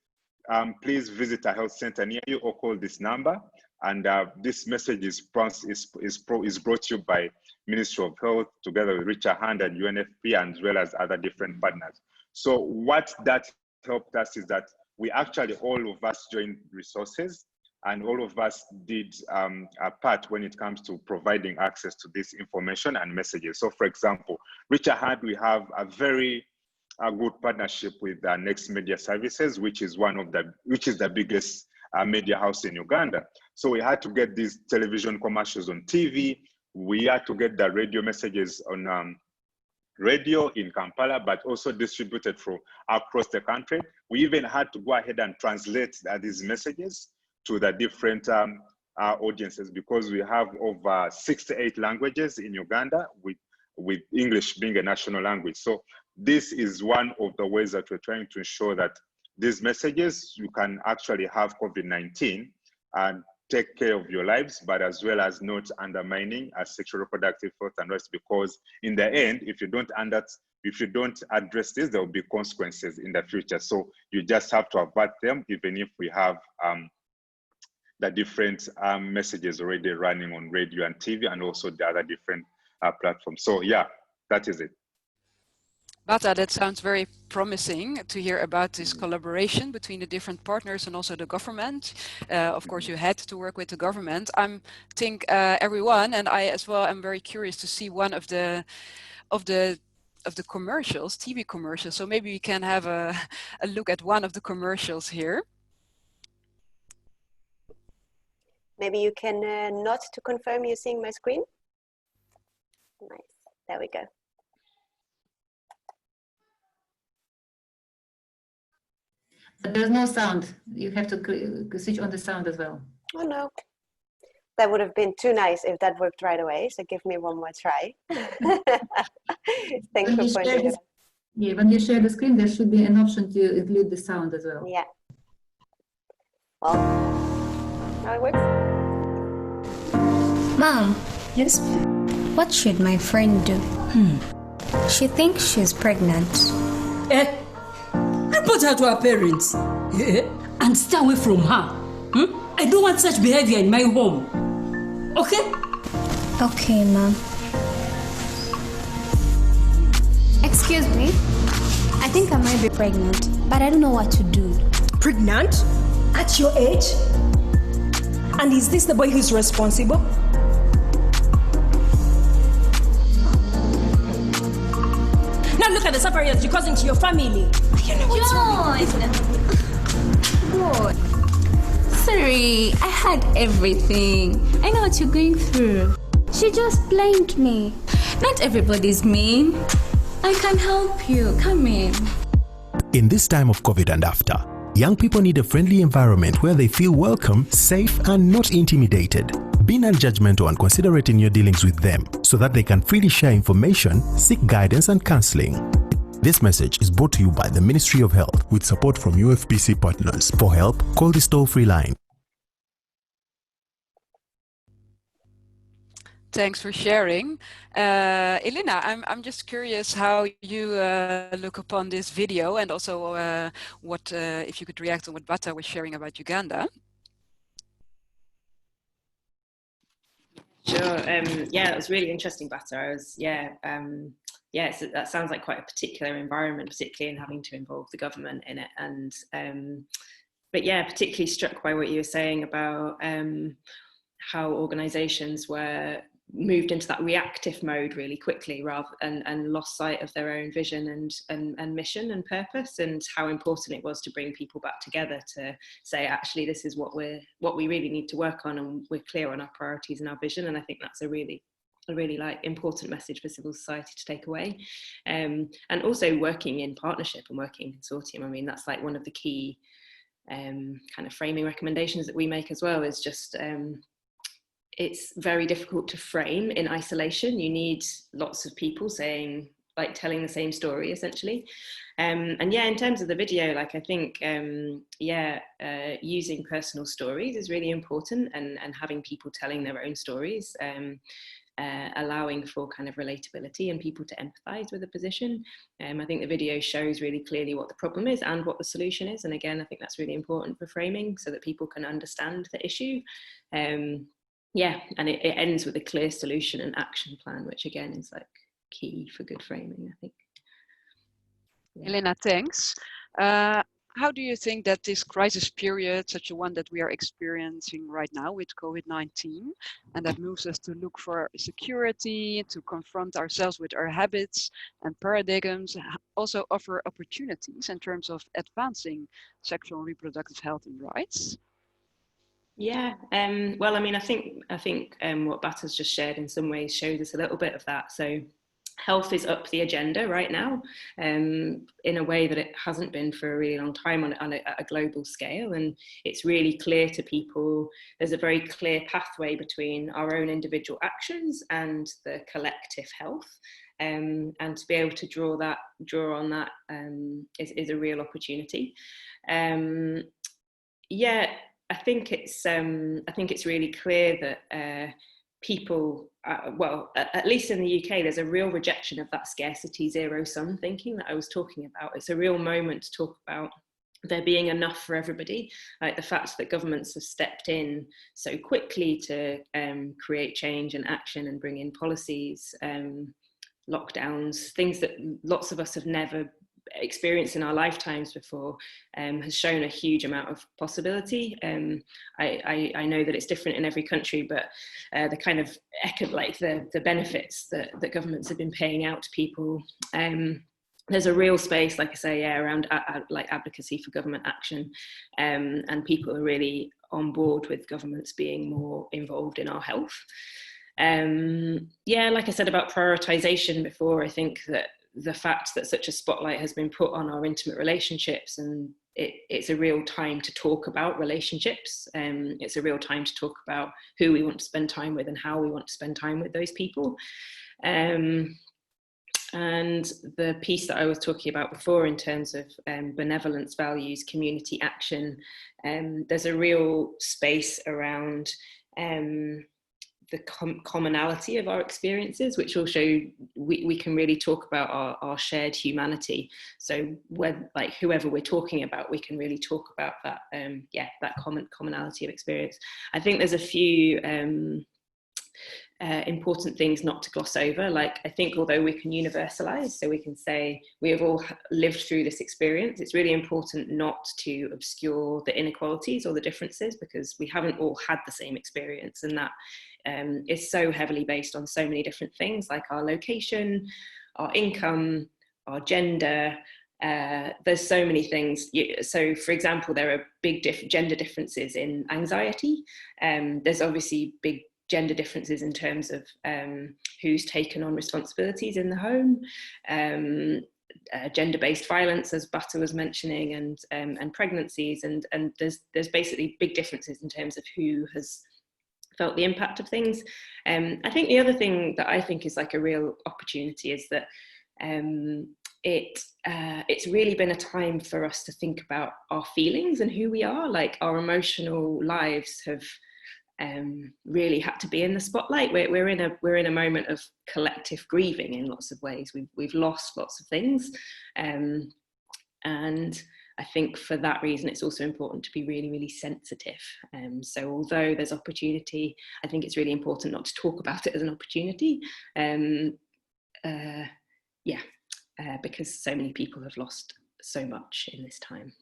please visit a health center near you or call this number. And this message is brought to you by Ministry of Health together with Reach a Hand and UNFP, as well as other different partners. So what that helped us is that we actually, all of us joined resources, and all of us did a part when it comes to providing access to this information and messages. So for example, Reach a Hand, we have a very good partnership with Next Media Services, which is the biggest media house in Uganda. So we had to get these television commercials on TV. We had to get the radio messages on radio in Kampala, but also distributed across the country. We even had to go ahead and translate these messages to the different audiences, because we have over 68 languages in Uganda, with English being a national language. So this is one of the ways that we're trying to ensure that these messages, you can actually have COVID-19 and take care of your lives, but as well as not undermining sexual reproductive health and rights, because in the end, if you don't address this, there will be consequences in the future. So you just have to avert them, even if we have the different messages already running on radio and TV, and also the other different platforms. So yeah, that is it. Bata, that sounds very promising to hear about this collaboration between the different partners and also the government. Of course, you had to work with the government. I think everyone, and I as well, am very curious to see one of the commercials, TV commercials. So maybe we can have a look at one of the commercials here. Maybe you can nod to confirm you're seeing my screen. Nice, there we go. But there's no sound. You have to switch on the sound as well. Oh no, that would have been too nice if that worked right away. So give me one more try. Thanks for pointing it out. Yeah, when you share the screen, there should be an option to include the sound as well. Yeah. Well, now it works. Mom. Yes? What should my friend do? She thinks she's pregnant. Report her to her parents and stay away from her. I don't want such behavior in my home. Okay? Okay, Mom. Excuse me. I think I might be pregnant, but I don't know what to do. Pregnant? At your age? And is this the boy who's responsible? Now look at the suffering you're causing to your family. You know what's wrong with God. Sorry, I had everything. I know what you're going through. She just blamed me. Not everybody's mean. I can help you. Come in. In this time of COVID and after, young people need a friendly environment where they feel welcome, safe, and not intimidated. Be non-judgmental and considerate in your dealings with them so that they can freely share information, seek guidance and counseling. This message is brought to you by the Ministry of Health with support from UFPC partners. For help, call this toll-free line. Thanks for sharing. Elena, I'm just curious how you look upon this video, and also what if you could react on what Bata was sharing about Uganda. Sure. Yeah, that was really interesting, Bata. That sounds like quite a particular environment, particularly in having to involve the government in it. And but yeah, particularly struck by what you were saying about how organisations were moved into that reactive mode really quickly, and lost sight of their own vision and mission and purpose, and how important it was to bring people back together to say, actually, this is what we really need to work on, and we're clear on our priorities and our vision. And I think that's a really important message for civil society to take away. And also working in partnership and working in consortium. I mean, that's like one of the key kind of framing recommendations that we make as well, is just it's very difficult to frame in isolation. You need lots of people telling the same story, essentially. And yeah, in terms of the video, like, I think, using personal stories is really important, and having people telling their own stories, allowing for kind of relatability and people to empathize with the position. I think the video shows really clearly what the problem is and what the solution is. And again, I think that's really important for framing, so that people can understand the issue. And it ends with a clear solution and action plan, which again is like key for good framing, I think. Yeah. Elena, thanks. How do you think that this crisis period, such a one that we are experiencing right now with COVID-19, and that moves us to look for security, to confront ourselves with our habits and paradigms, also offer opportunities in terms of advancing sexual and reproductive health and rights? Yeah, well, I mean, I think what Bata's just shared in some ways shows us a little bit of that. So health is up the agenda right now, in a way that it hasn't been for a really long time on a global scale. And it's really clear to people, there's a very clear pathway between our own individual actions and the collective health. And to be able to draw on that is a real opportunity. I think it's really clear that people, at least in the UK, there's a real rejection of that scarcity zero-sum thinking that I was talking about. It's a real moment to talk about there being enough for everybody, like the fact that governments have stepped in so quickly to create change and action and bring in policies, lockdowns, things that lots of us have never experienced in our lifetimes before, has shown a huge amount of possibility. I know that it's different in every country, but the kind of the benefits that governments have been paying out to people, there's a real space, like I say, around like advocacy for government action, and people are really on board with governments being more involved in our health. Like I said about prioritization before, I think that the fact that such a spotlight has been put on our intimate relationships, and it's a real time to talk about relationships. It's a real time to talk about who we want to spend time with and how we want to spend time with those people. And the piece that I was talking about before in terms of benevolence values, community action, there's a real space around the commonality of our experiences, which will show we can really talk about our shared humanity. So when, like, whoever we're talking about, we can really talk about that, that commonality of experience. I think there's a few important things not to gloss over. Like, I think although we can universalize, so we can say we have all lived through this experience, it's really important not to obscure the inequalities or the differences, because we haven't all had the same experience, and that is so heavily based on so many different things, like our location, our income, our gender. There's so many things. So, for example, there are big gender differences in anxiety. There's obviously big gender differences in terms of who's taken on responsibilities in the home, gender-based violence, as Bata was mentioning, and pregnancies, and there's basically big differences in terms of who has felt the impact of things. I think the other thing that I think is like a real opportunity is that it's really been a time for us to think about our feelings and who we are. Like our emotional lives have really had to be in the spotlight. We're in a moment of collective grieving in lots of ways. We've lost lots of things, and I think for that reason it's also important to be really, really sensitive. So although there's opportunity, I think it's really important not to talk about it as an opportunity. Because so many people have lost so much in this time.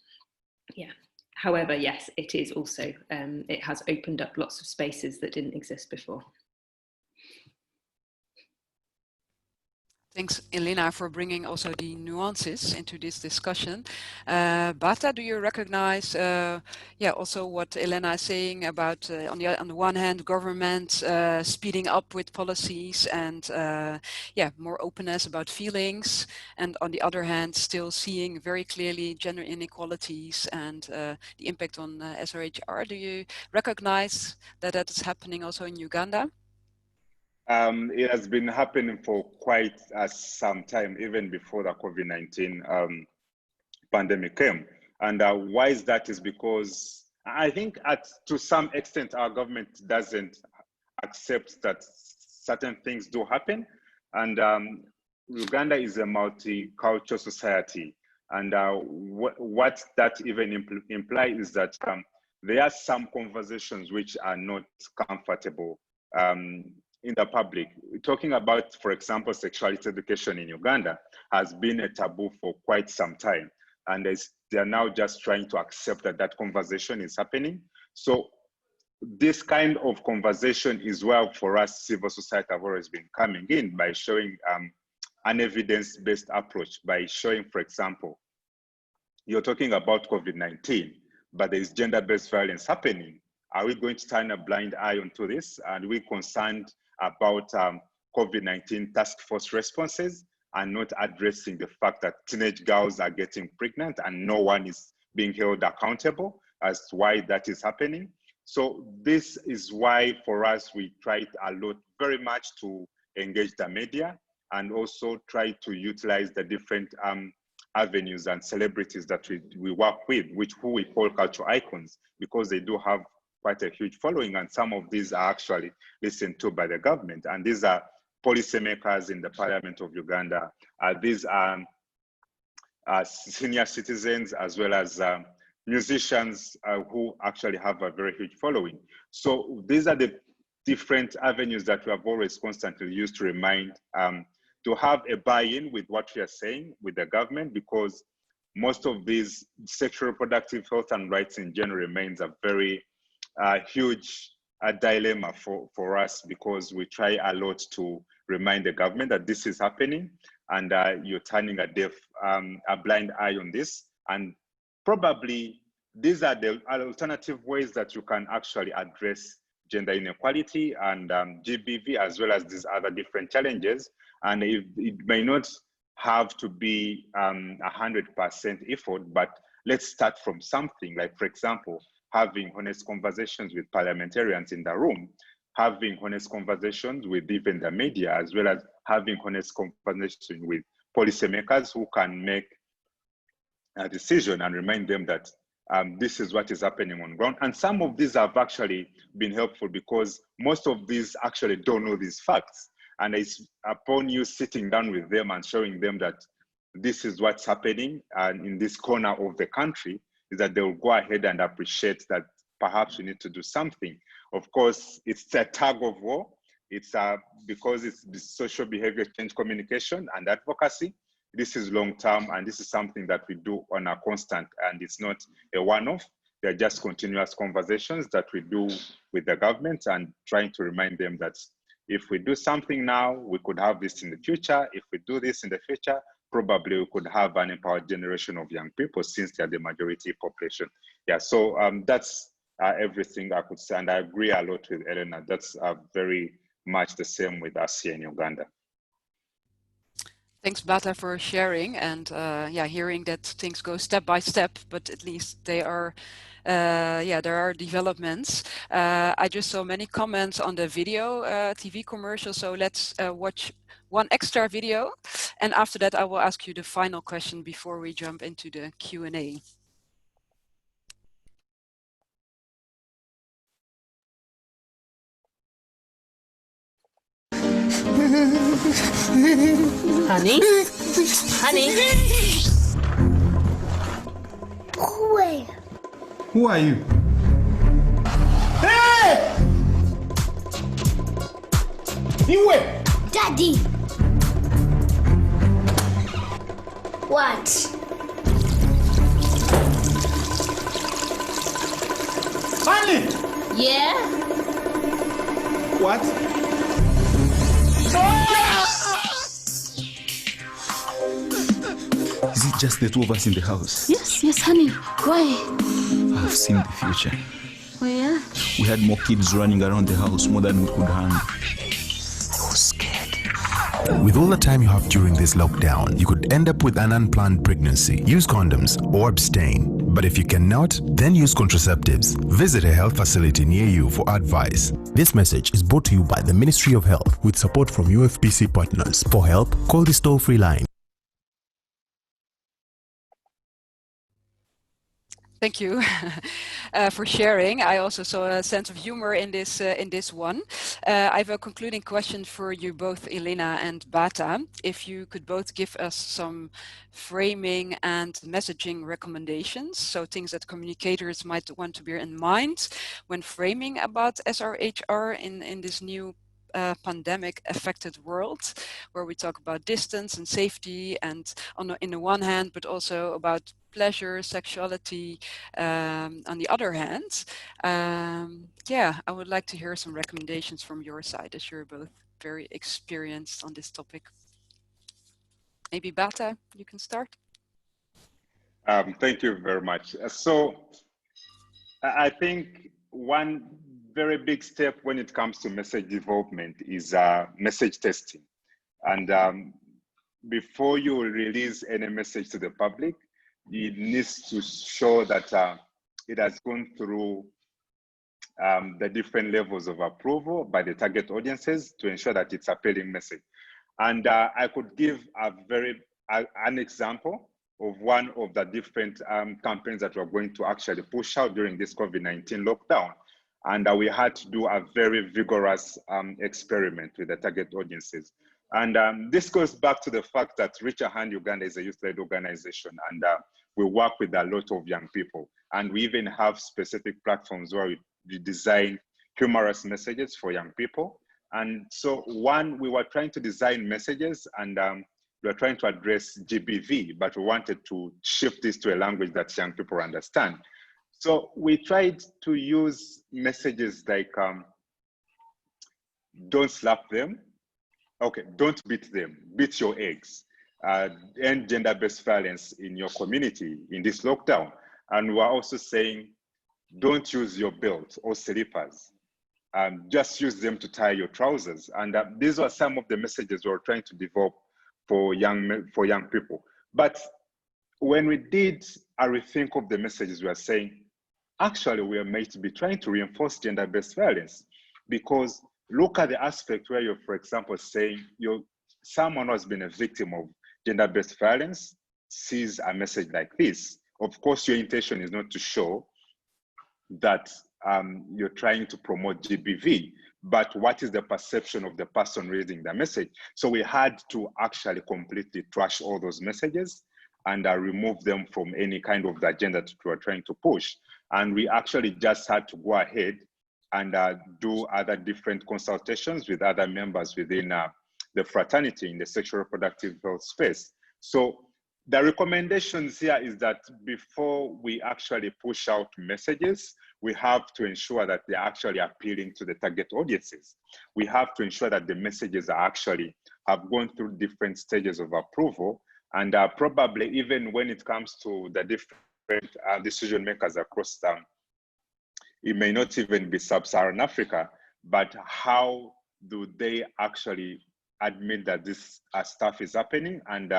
Yeah. However, yes, it is also, it has opened up lots of spaces that didn't exist before. Thanks, Elena, for bringing also the nuances into this discussion. Bata, do you recognize, also what Elena is saying about, on the one hand, government speeding up with policies and, more openness about feelings, and on the other hand, still seeing very clearly gender inequalities and the impact on SRHR. Do you recognize that that is happening also in Uganda? It has been happening for quite some time, even before the COVID-19 pandemic came. And why is that? Is because I think to some extent our government doesn't accept that certain things do happen. And Uganda is a multicultural society. And what that even implies is that there are some conversations which are not comfortable in the public. Talking about, for example, sexuality education in Uganda has been a taboo for quite some time. And they're now just trying to accept that that conversation is happening. So this kind of conversation is where, for us, civil society have always been coming in by showing an evidence-based approach, by showing, for example, you're talking about COVID-19, but there's gender-based violence happening. Are we going to turn a blind eye onto this? And we're concerned about COVID-19 task force responses and not addressing the fact that teenage girls are getting pregnant and no one is being held accountable as to why that is happening. So this is why for us, we tried a lot very much to engage the media and also try to utilize the different avenues and celebrities that we work with, who we call cultural icons, because they do have quite a huge following, and some of these are actually listened to by the government. And these are policymakers in the Parliament of Uganda. These are senior citizens as well as musicians who actually have a very huge following. So these are the different avenues that we have always constantly used to remind, to have a buy-in with what we are saying with the government, because most of these sexual reproductive health and rights in general remains a very huge dilemma for us, because we try a lot to remind the government that this is happening and you're turning a blind eye on this. And probably these are the alternative ways that you can actually address gender inequality and GBV, as well as these other different challenges. And it may not have to be 100% effort, but let's start from something. Like, for example, having honest conversations with parliamentarians in the room, having honest conversations with even the media, as well as having honest conversations with policymakers who can make a decision and remind them that this is what is happening on ground. And some of these have actually been helpful, because most of these actually don't know these facts. And it's upon you sitting down with them and showing them that this is what's happening and in this corner of the country, is that they'll go ahead and appreciate that perhaps we need to do something. Of course, it's a tug of war. It's because it's the social behavior change communication and advocacy. This is long-term, and this is something that we do on a constant, and it's not a one-off. They're just continuous conversations that we do with the government and trying to remind them that if we do something now, we could have this in the future. If we do this in the future, probably we could have an empowered generation of young people, since they're the majority population. Yeah, so that's everything I could say. And I agree a lot with Elena. That's very much the same with us here in Uganda. Thanks, Bata, for sharing and yeah, hearing that things go step by step, but at least they are, yeah, there are developments. I just saw many comments on the video TV commercial, so let's watch one extra video, and after that I will ask you the final question before we jump into the Q&A. Honey? Honey? Boy. Who are you? Hey! You wait! Daddy. What? Honey! Yeah? What? Is it just the two of us in the house? Yes, honey. Why? I've seen the future. Oh, yeah? We had more kids running around the house, more than we could handle. I was scared. With all the time you have during this lockdown, you could end up with an unplanned pregnancy. Use condoms or abstain. But if you cannot, then use contraceptives. Visit a health facility near you for advice. This message is brought to you by the Ministry of Health with support from UFPC partners. For help, call this toll-free line. Thank you for sharing. I also saw a sense of humor in this one. I have a concluding question for you both, Elena and Bata. If you could both give us some framing and messaging recommendations, so things that communicators might want to bear in mind when framing about SRHR in this new pandemic affected world, where we talk about distance and safety, and in the one hand, but also about pleasure, sexuality on the other hand. Yeah, I would like to hear some recommendations from your side, as you're both very experienced on this topic. Maybe Bata, you can start. Thank you very much. So I think one very big step when it comes to message development is message testing. And before you release any message to the public, it needs to show that it has gone through the different levels of approval by the target audiences to ensure that it's a appealing message. And I could give an example of one of the different campaigns that we're going to actually push out during this COVID-19 lockdown. And we had to do a very vigorous experiment with the target audiences. And this goes back to the fact that Reach a Hand Uganda is a youth-led organization, and we work with a lot of young people. And we even have specific platforms where we design humorous messages for young people. And so one, we were trying to design messages, and we were trying to address GBV, but we wanted to shift this to a language that young people understand. So we tried to use messages like, don't slap them. Okay, don't beat them, beat your eggs. End gender-based violence in your community in this lockdown. And we're also saying, don't use your belt or slippers. Just use them to tie your trousers. And these are some of the messages we're trying to develop for young people. But when we did a rethink of the messages, we are saying, actually, we are made to be trying to reinforce gender-based violence, because look at the aspect where you're, for example, saying someone who has been a victim of gender-based violence sees a message like this. Of course, your intention is not to show that you're trying to promote GBV, but what is the perception of the person reading the message? So we had to actually completely trash all those messages and remove them from any kind of the agenda that we were trying to push. And we actually just had to go ahead and do other different consultations with other members within the fraternity in the sexual reproductive health space. So the recommendations here is that before we actually push out messages, we have to ensure that they're actually appealing to the target audiences. We have to ensure that the messages are actually have gone through different stages of approval, and probably even when it comes to the different decision makers across town, it may not even be sub-Saharan Africa, but how do they actually admit that this stuff is happening, and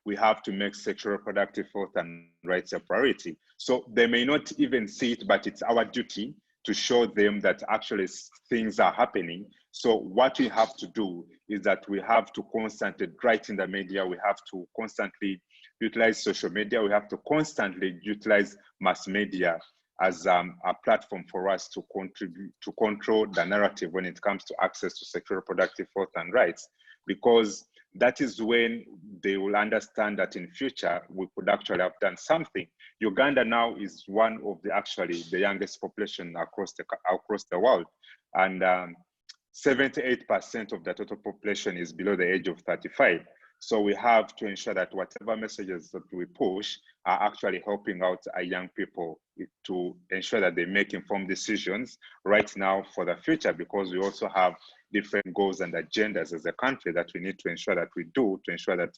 we have to make sexual reproductive health and rights a priority. So they may not even see it, but it's our duty to show them that actually things are happening. So what we have to do is that we have to constantly write in the media, we have to constantly utilize social media, we have to constantly utilize mass media as a platform for us to contribute to control the narrative when it comes to access to sexual reproductive health and rights, because that is when they will understand that in future we could actually have done something. Uganda now is one of the youngest population across the world, and 78% of the total population is below the age of 35. So we have to ensure that whatever messages that we push are actually helping out our young people to ensure that they make informed decisions right now for the future, because we also have different goals and agendas as a country that we need to ensure that we do to ensure that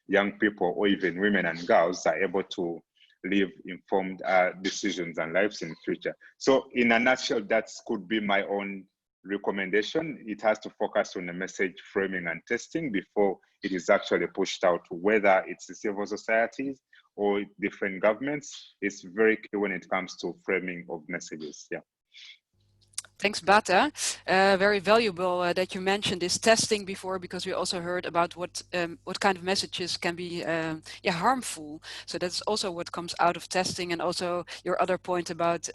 young people, or even women and girls, are able to live informed decisions and lives in the future. So in a nutshell, that could be my own recommendation. It has to focus on the message framing and testing before it is actually pushed out, whether it's the civil societies or different governments. It's very key when it comes to framing of messages. Yeah. Thanks, Bata. Very valuable that you mentioned this testing before, because we also heard about what kind of messages can be harmful. So that's also what comes out of testing, and also your other point about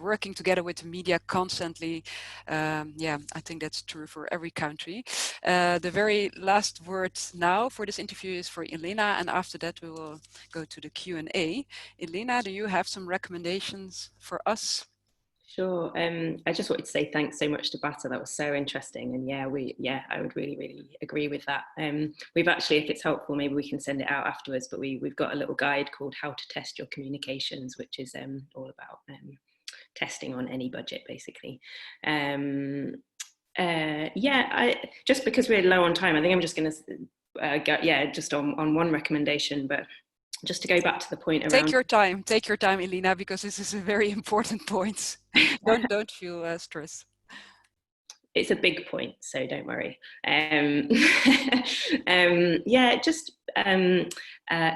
working together with the media constantly. I think that's true for every country. The very last word now for this interview is for Elena, and after that we will go to the Q&A. Elena, do you have some recommendations for us? Sure. I just wanted to say thanks so much to Bata. That was so interesting, and I would really agree with that. We've actually, if it's helpful, maybe we can send it out afterwards. But we've got a little guide called "How to Test Your Communications," which is all about testing on any budget, basically. Just because we're low on time, I think I'm just going to go just on one recommendation, but. Just to go back to the point around... Take your time, Elena, because this is a very important point. Don't feel stressed. It's a big point, so don't worry.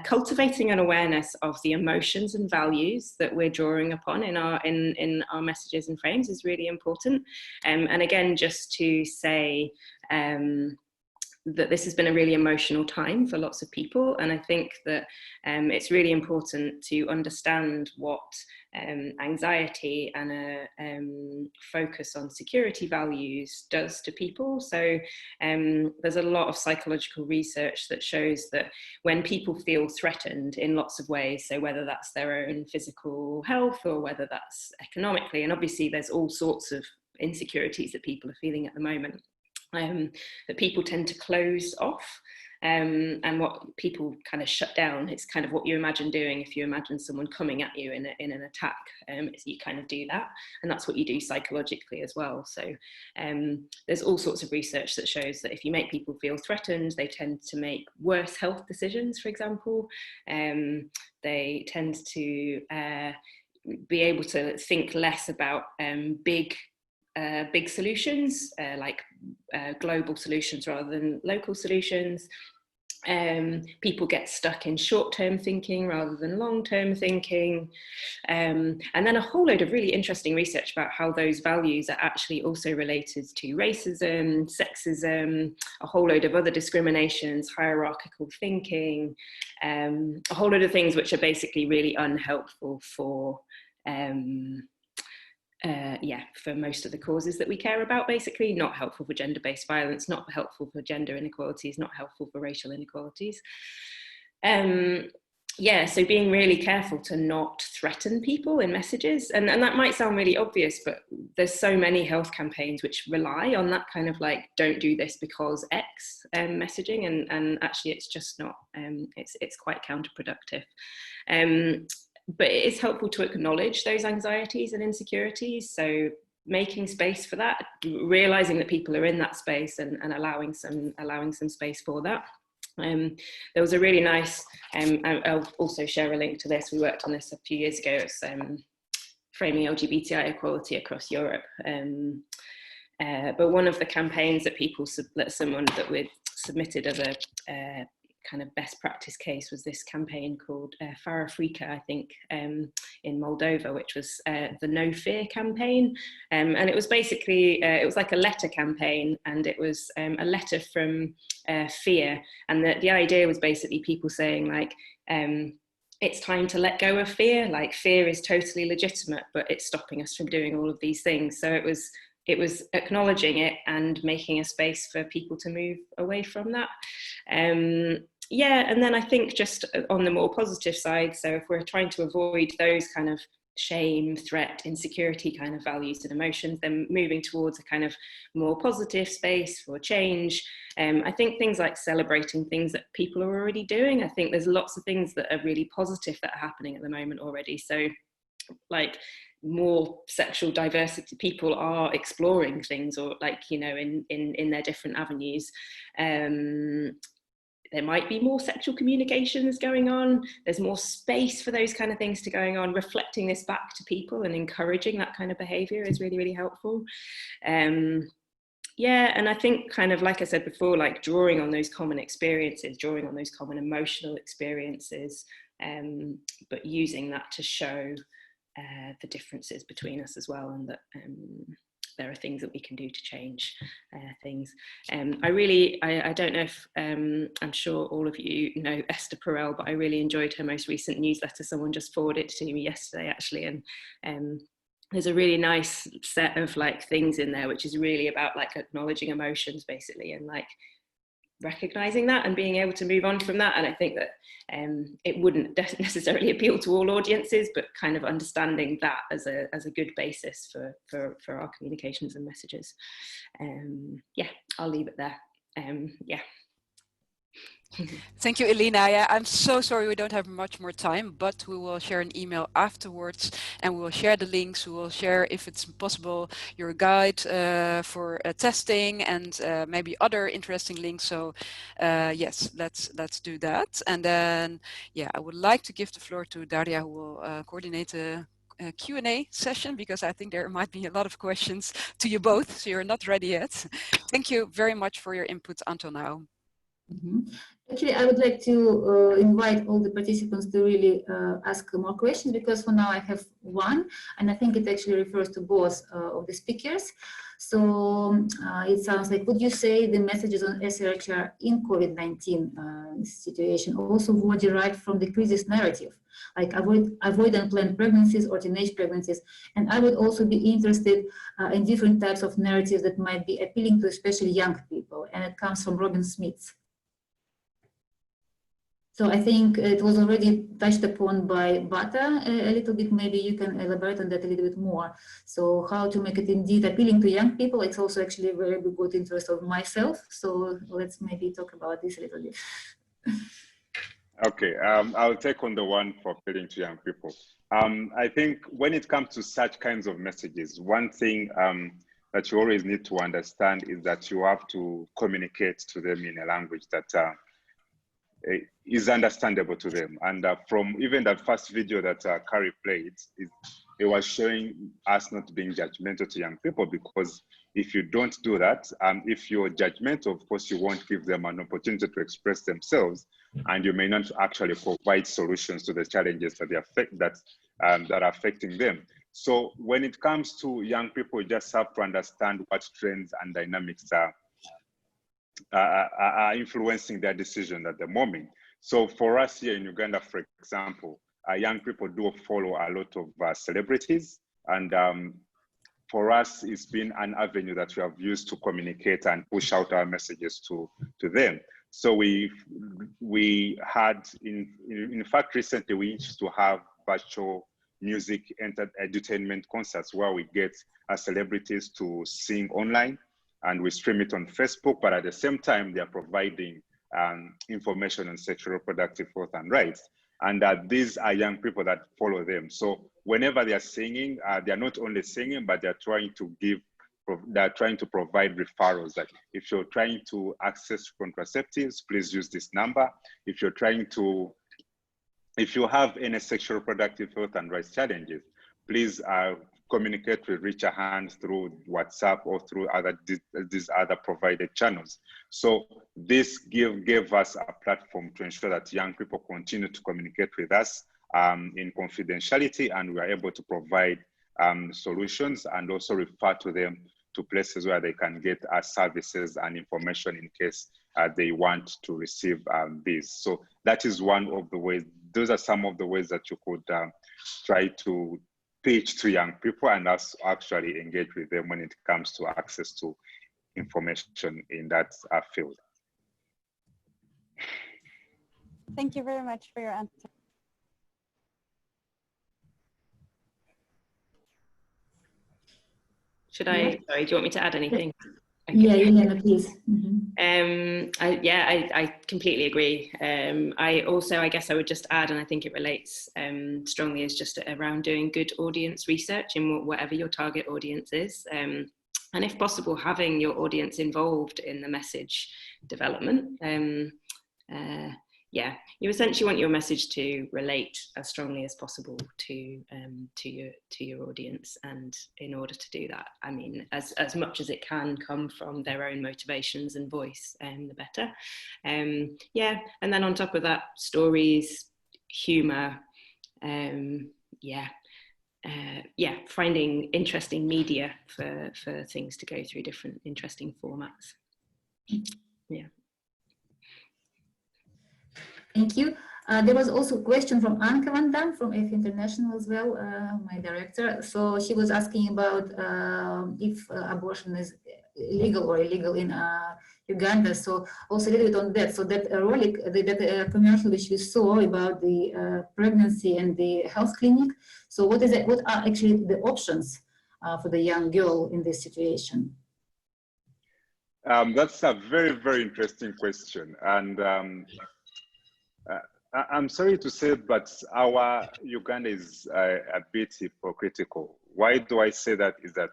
Cultivating an awareness of the emotions and values that we're drawing upon in our messages and frames is really important. And again, just to say, that this has been a really emotional time for lots of people, and I think that it's really important to understand what anxiety and a focus on security values does to people. So there's a lot of psychological research that shows that when people feel threatened in lots of ways, so whether that's their own physical health or whether that's economically, and obviously there's all sorts of insecurities that people are feeling at the moment, that people tend to close off, and what people kind of shut down. It's kind of what you imagine doing if you imagine someone coming at you in an attack. You kind of do that, and that's what you do psychologically as well. So there's all sorts of research that shows that if you make people feel threatened, they tend to make worse health decisions, for example. They tend to be able to think less about big solutions, like global solutions rather than local solutions. People get stuck in short-term thinking rather than long-term thinking. And then a whole load of really interesting research about how those values are actually also related to racism, sexism, a whole load of other discriminations, hierarchical thinking, a whole load of things which are basically really unhelpful for most of the causes that we care about, basically. Not helpful for gender-based violence, not helpful for gender inequalities, not helpful for racial inequalities. So being really careful to not threaten people in messages, and that might sound really obvious, but there's so many health campaigns which rely on that kind of like, don't do this because X messaging, and actually it's just not, it's quite counterproductive. But it is helpful to acknowledge those anxieties and insecurities. So making space for that, realizing that people are in that space, and allowing some space for that. There was a really nice, I'll also share a link to this. We worked on this a few years ago. It's framing LGBTI equality across Europe. But one of the campaigns that someone that submitted as a kind of best practice case was this campaign called Farafrika, I think, in Moldova, which was the No Fear campaign. And it was basically, it was like a letter campaign, and it was a letter from fear. And the idea was basically people saying like, it's time to let go of fear. Like, fear is totally legitimate, but it's stopping us from doing all of these things. So it was acknowledging it and making a space for people to move away from that. Yeah, and then I think just on the more positive side, so if we're trying to avoid those kind of shame, threat, insecurity kind of values and emotions, then moving towards a kind of more positive space for change. I think things like celebrating things that people are already doing. I think there's lots of things that are really positive that are happening at the moment already. So like more sexual diversity, people are exploring things, or like, you know, in their different avenues. There might be more sexual communications going on. There's more space for those kind of things to going on. Reflecting this back to people and encouraging that kind of behavior is really, really helpful. Yeah, and I think kind of, like I said before, like drawing on those common experiences, drawing on those common emotional experiences, but using that to show the differences between us as well, and that there are things that we can do to change things. I don't know if, I'm sure all of you know Esther Perel, but I really enjoyed her most recent newsletter. Someone just forwarded it to me yesterday, actually, and there's a really nice set of like things in there, which is really about like acknowledging emotions, basically, and like recognizing that and being able to move on from that. And I think that it wouldn't necessarily appeal to all audiences, but kind of understanding that as a good basis for our communications and messages. Yeah, I'll leave it there. Yeah. Thank you, Elena. Yeah, I'm so sorry we don't have much more time, but we will share an email afterwards, and we will share the links. We will share, if it's possible, your guide for testing, and maybe other interesting links. So yes, let's do that. And then, yeah, I would like to give the floor to Daria, who will coordinate a Q&A session, because I think there might be a lot of questions to you both, so you're not ready yet. Thank you very much for your input until now. Mm-hmm. Actually, I would like to invite all the participants to really ask more questions, because for now I have one, and I think it actually refers to both of the speakers. So it sounds like, would you say the messages on SRHR in COVID-19 situation also were derived from the crisis narrative, like avoid unplanned pregnancies or teenage pregnancies? And I would also be interested in different types of narratives that might be appealing to especially young people, and it comes from Robin Smith. So I think it was already touched upon by Bata a little bit. Maybe you can elaborate on that a little bit more. So how to make it indeed appealing to young people? It's also actually a very good interest of myself. So let's maybe talk about this a little bit. Okay, I'll take on the one for appealing to young people. I think when it comes to such kinds of messages, one thing that you always need to understand is that you have to communicate to them in a language that is understandable to them. And from even that first video that Carrie played, it was showing us not being judgmental to young people, because if you don't do that, if you're judgmental, of course, you won't give them an opportunity to express themselves, and you may not actually provide solutions to the challenges that are affecting them. So when it comes to young people, you just have to understand what trends and dynamics are influencing their decision at the moment. So for us here in Uganda, for example, young people do follow a lot of celebrities, and for us, it's been an avenue that we have used to communicate and push out our messages to them. So we had, in fact, recently we used to have virtual music entertainment concerts where we get celebrities to sing online, and we stream it on Facebook, but at the same time, they are providing information on sexual reproductive health and rights. And these are young people that follow them. So whenever they are singing, they are not only singing, but they're trying to provide referrals. Like, if you're trying to access contraceptives, please use this number. If you have any sexual reproductive health and rights challenges, please communicate with Richard Hand through WhatsApp or through these other provided channels. So this gave us a platform to ensure that young people continue to communicate with us in confidentiality, and we are able to provide solutions and also refer to them to places where they can get services and information in case they want to receive these. So that is one of the ways. Those are some of the ways that you could try to pitch to young people and actually engage with them when it comes to access to information in that field. Thank you very much for your answer. Should I, sorry, do you want me to add anything? Okay. Yeah, Elena, please. I completely agree. I guess I would just add, and I think it relates strongly, is just around doing good audience research in whatever your target audience is. And if possible, having your audience involved in the message development. Yeah, you essentially want your message to relate as strongly as possible to your audience, and in order to do that, I mean, as much as it can come from their own motivations and voice, the better. Yeah, and then on top of that, stories, humour, finding interesting media for things to go through different interesting formats. Yeah. Thank you. There was also a question from Anke van Dam from F International as well, my director. So she was asking about if abortion is legal or illegal in Uganda. So also a little bit on that. So that Rolik, that commercial which we saw about the pregnancy and the health clinic. So what is it? What are actually the options for the young girl in this situation? That's a very, very interesting question. And I'm sorry to say, but our Uganda is a bit hypocritical. Why do I say that? Is that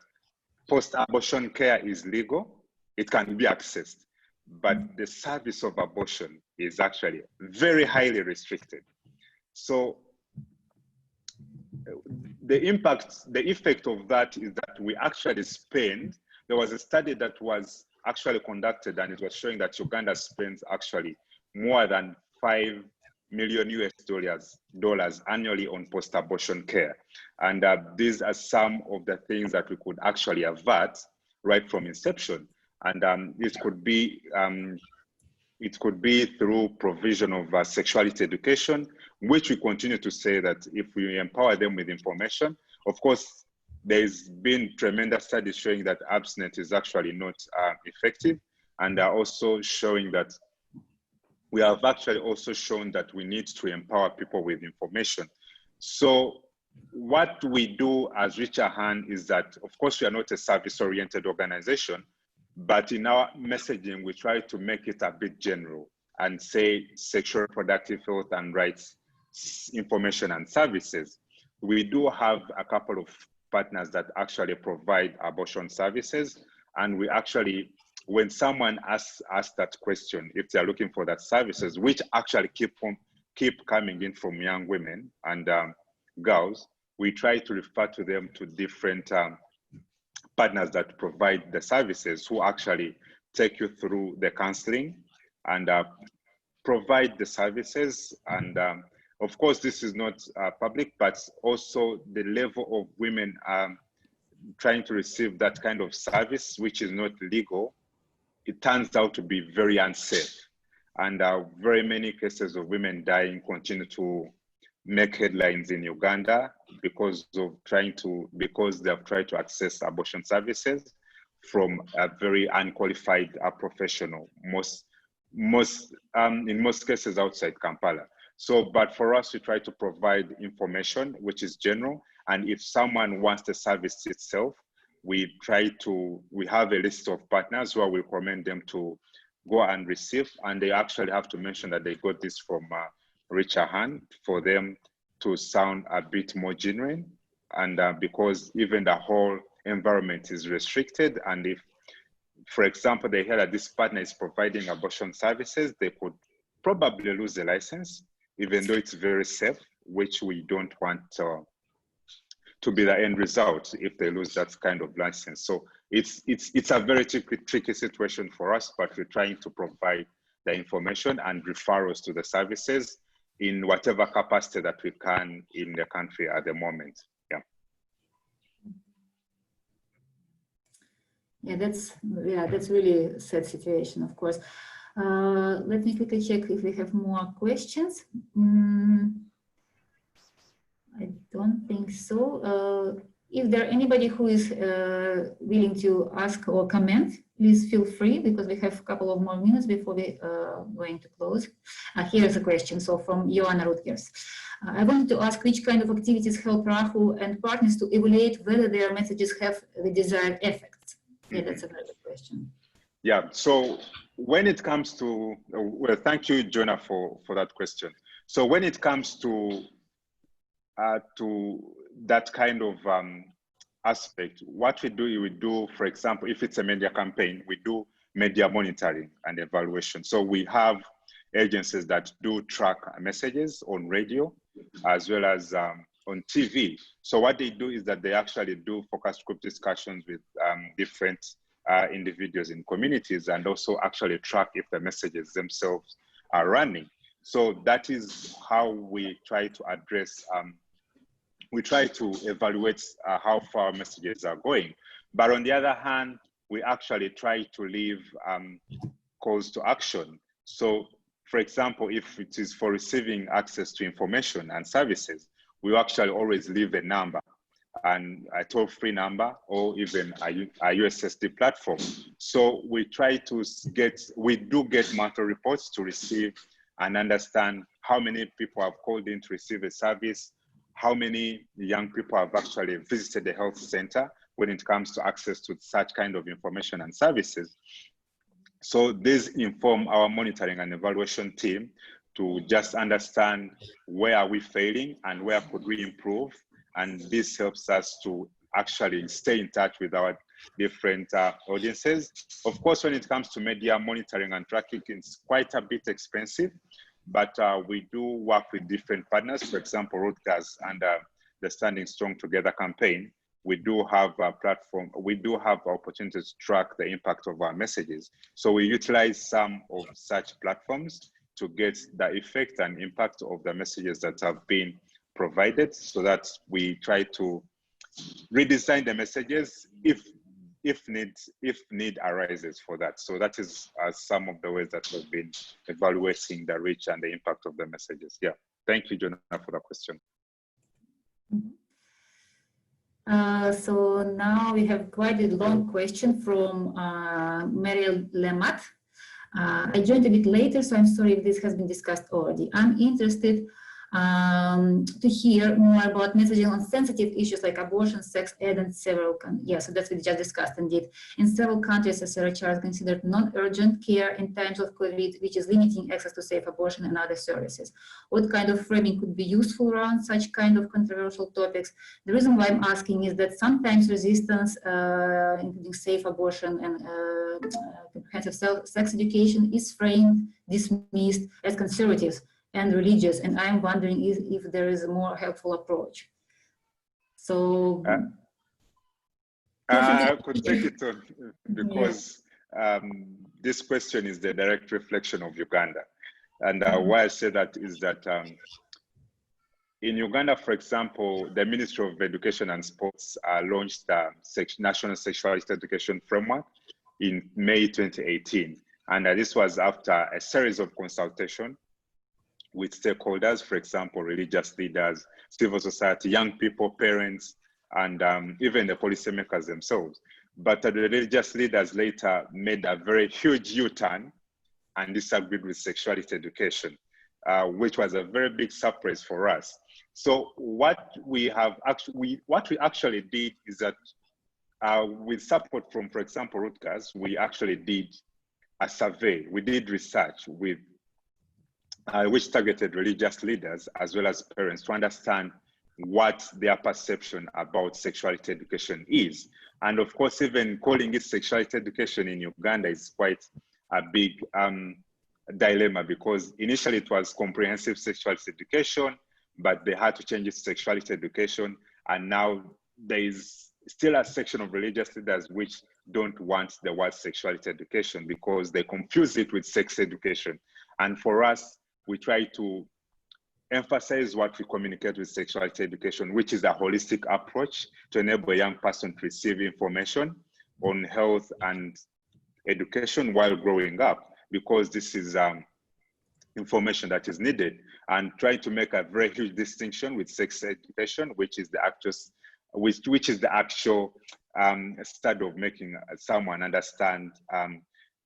post-abortion care is legal, it can be accessed, but the service of abortion is actually very highly restricted. So the effect of that is that we actually spend, there was a study that was actually conducted, and it was showing that Uganda spends actually more than $5 million US annually on post-abortion care. And these are some of the things that we could actually avert right from inception. And it could be through provision of sexuality education, which we continue to say that if we empower them with information, of course, there's been tremendous studies showing that abstinence is actually not effective, and also showing that we have actually also shown that we need to empower people with information. So what we do as RAHU is that, of course, we are not a service-oriented organization, but in our messaging, we try to make it a bit general and say sexual reproductive health and rights, information and services. We do have a couple of partners that actually provide abortion services, and we actually, when someone asks that question, if they're looking for that services, which actually keep coming in from young women and girls, we try to refer to them to different partners that provide the services, who actually take you through the counseling and provide the services. And of course, this is not public, but also the level of women trying to receive that kind of service, which is not legal, it turns out to be very unsafe. And very many cases of women dying continue to make headlines in Uganda because they've tried to access abortion services from a very unqualified professional, in most cases outside Kampala. So, but for us, we try to provide information which is general, and if someone wants the service itself, we have a list of partners where we recommend them to go and receive, and they actually have to mention that they got this from RAHU for them to sound a bit more genuine. And because even the whole environment is restricted, and if, for example, they hear that this partner is providing abortion services, they could probably lose the license, even though it's very safe, which we don't want to be the end result if they lose that kind of license. So it's a very tricky situation for us, but we're trying to provide the information and referrals to the services in whatever capacity that we can in the country at the moment. Yeah, that's really a sad situation, of course. Let me quickly check if we have more questions. I don't think so. If there anybody who is willing to ask or comment, please feel free, because we have a couple of more minutes before we going to close. Here's a question. So from Joanna Rutgers. I wanted to ask which kind of activities help RAHU and partners to evaluate whether their messages have the desired effects? Yeah, that's a very good question. Yeah, so when it comes to, well, thank you, Jonah, for that question. So when it comes to that kind of aspect, what we do, for example, if it's a media campaign, we do media monitoring and evaluation. So we have agencies that do track messages on radio as well as on TV. So what they do is that they actually do focus group discussions with different individuals in communities, and also actually track if the messages themselves are running. So that is how we try to address, we try to evaluate how far messages are going. But on the other hand, we actually try to leave calls to action. So for example, if it is for receiving access to information and services, we actually always leave a number, and a toll-free number, or even a USSD platform. So we try to we do get monthly reports to receive and understand how many people have called in to receive a service, how many young people have actually visited the health center when it comes to access to such kind of information and services. So these inform our monitoring and evaluation team to just understand where are we failing and where could we improve. And this helps us to actually stay in touch with our different audiences. Of course, when it comes to media monitoring and tracking, it's quite a bit expensive, but we do work with different partners. For example, Rutgers and the Standing Strong Together campaign, we do have a platform, we do have opportunities to track the impact of our messages. So we utilize some of such platforms to get the effect and impact of the messages that have been provided, so that we try to redesign the messages if need arises for that. So that is some of the ways that we've been evaluating the reach and the impact of the messages. Yeah, thank you, Jonah, for the question. So now we have quite a long question from Mariel Lemat. I joined a bit later, so I'm sorry if this has been discussed already. I'm interested to hear more about messaging on sensitive issues like abortion, sex ed, and several, so that's what we just discussed indeed. In several countries, SRHR is considered non-urgent care in times of COVID, which is limiting access to safe abortion and other services. What kind of framing could be useful around such kind of controversial topics? The reason why I'm asking is that sometimes resistance, including safe abortion and comprehensive sex education, is framed, dismissed as conservatives and religious, and I'm wondering if there is a more helpful approach. So I could take it on, because this question is the direct reflection of Uganda. And why I say that is that in Uganda, for example, the Ministry of Education and Sports launched the National Sexuality Education Framework in May 2018. And this was after a series of consultation with stakeholders, for example, religious leaders, civil society, young people, parents, and even the policymakers themselves. But the religious leaders later made a very huge U-turn and disagreed with sexuality education, which was a very big surprise for us. So what we actually did is that with support from, for example, Rutgers, we actually did a survey. We did research with which targeted religious leaders as well as parents to understand what their perception about sexuality education is. And of course, even calling it sexuality education in Uganda is quite a big dilemma, because initially it was comprehensive sexuality education, but they had to change it to sexuality education. And now there is still a section of religious leaders which don't want the word sexuality education because they confuse it with sex education. And for us, we try to emphasize what we communicate with sexuality education, which is a holistic approach to enable a young person to receive information on health and education while growing up, because this is information that is needed, and try to make a very huge distinction with sex education, which is the actual study of making someone understand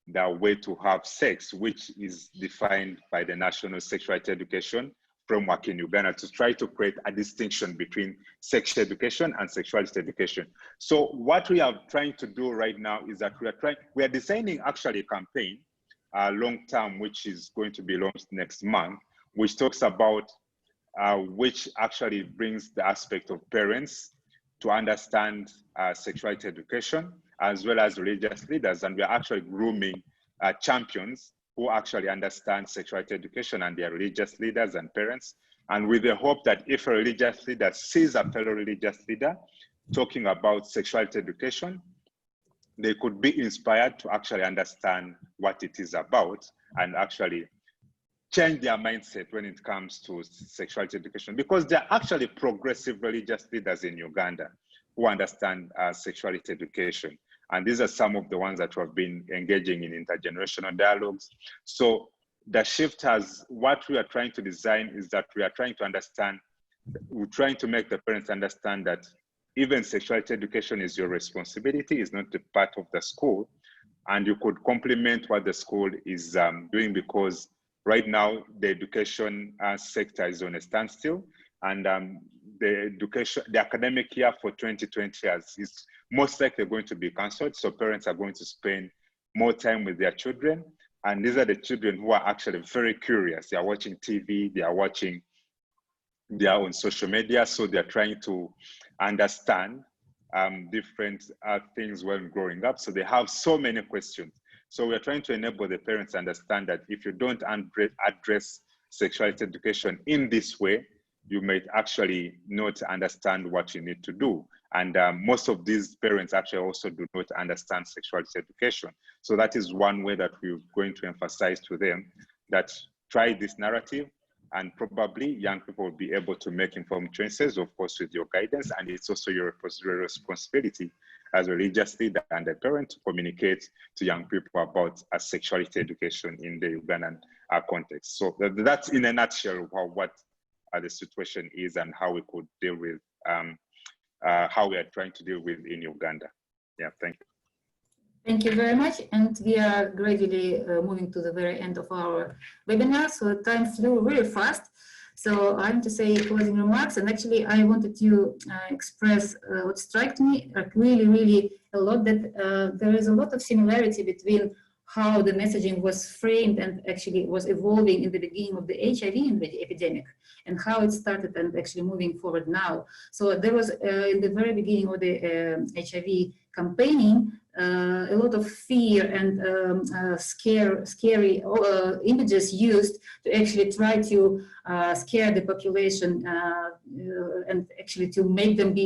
the way to have sex, which is defined by the National Sexuality Education Framework in Uganda, to try to create a distinction between sex education and sexuality education. So what we are trying to do right now is that we are designing actually a campaign long term, which is going to be launched next month, which talks about which actually brings the aspect of parents to understand sexuality education, as well as religious leaders. And we are actually grooming champions who actually understand sexuality education, and their religious leaders and parents. And with the hope that if a religious leader sees a fellow religious leader talking about sexuality education, they could be inspired to actually understand what it is about and actually change their mindset when it comes to sexuality education, because there are actually progressive religious leaders in Uganda who understand sexuality education. And these are some of the ones that have been engaging in intergenerational dialogues. So the shift has, what we are trying to design is that we are trying to understand, we're trying to make the parents understand that even sexuality education is your responsibility, is not a part of the school. And you could complement what the school is doing, because right now the education sector is on a standstill, and the academic year for 2020 is most likely going to be cancelled. So parents are going to spend more time with their children. And these are the children who are actually very curious. They are watching TV, they are on social media. So they're trying to understand different things when growing up. So they have so many questions. So we're trying to enable the parents to understand that if you don't address sexuality education in this way, you might actually not understand what you need to do. And most of these parents actually also do not understand sexuality education. So that is one way that we're going to emphasize to them that try this narrative, and probably young people will be able to make informed choices, of course, with your guidance. And it's also your responsibility as a religious leader and a parent to communicate to young people about sexuality education in the Ugandan context. So that's in a nutshell what the situation is and how we could deal with, how we are trying to deal with in Uganda. Yeah, thank you. Thank you very much. And we are gradually moving to the very end of our webinar. So time flew really fast. So I'm to say closing remarks. And actually, I wanted to express what struck me really a lot, that there is a lot of similarity between how the messaging was framed and actually was evolving in the beginning of the HIV epidemic, and how it started and actually moving forward now. So there was in the very beginning of the HIV campaigning, a lot of fear and scary images used to actually try to scare the population and actually to make them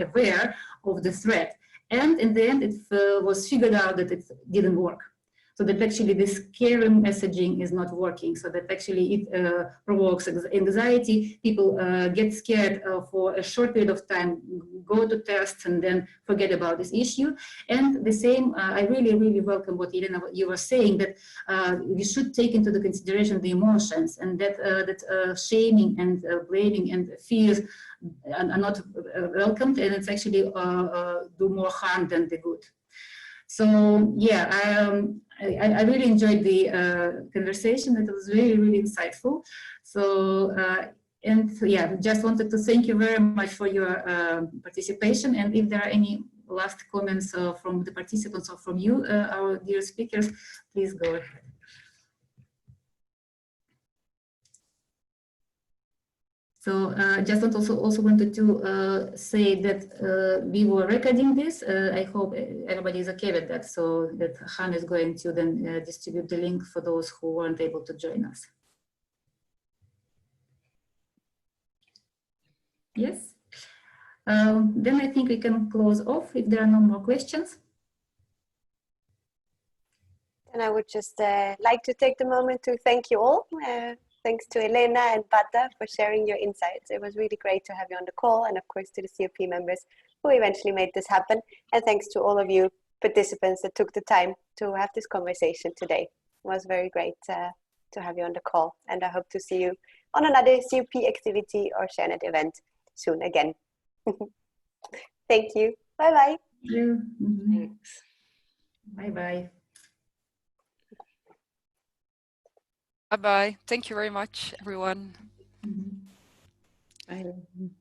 aware of the threat. And in the end, it was figured out that it didn't work. So that actually this scary messaging is not working. So that actually it provokes anxiety. People get scared for a short period of time, go to tests, and then forget about this issue. And the same, I really welcome what Elena, you were saying, that we should take into the consideration the emotions, and that shaming and blaming and fears are not welcomed, and it's actually do more harm than the good. So yeah, I really enjoyed the conversation. It was really insightful. So and yeah, just wanted to thank you very much for your participation. And if there are any last comments from the participants or from you, our dear speakers, please go ahead. So just also wanted to say that we were recording this. I hope everybody is okay with that, so that Han is going to then distribute the link for those who weren't able to join us. Yes. Then I think we can close off if there are no more questions. And I would just like to take the moment to thank you all. Thanks to Elena and Bata for sharing your insights. It was really great to have you on the call, and of course to the COP members who eventually made this happen. And thanks to all of you participants that took the time to have this conversation today. It was very great to have you on the call, and I hope to see you on another COP activity or ShareNet event soon again. Thank you. Bye-bye. Thank you. Thanks. Bye-bye. Bye-bye. Thank you very much, everyone. Bye.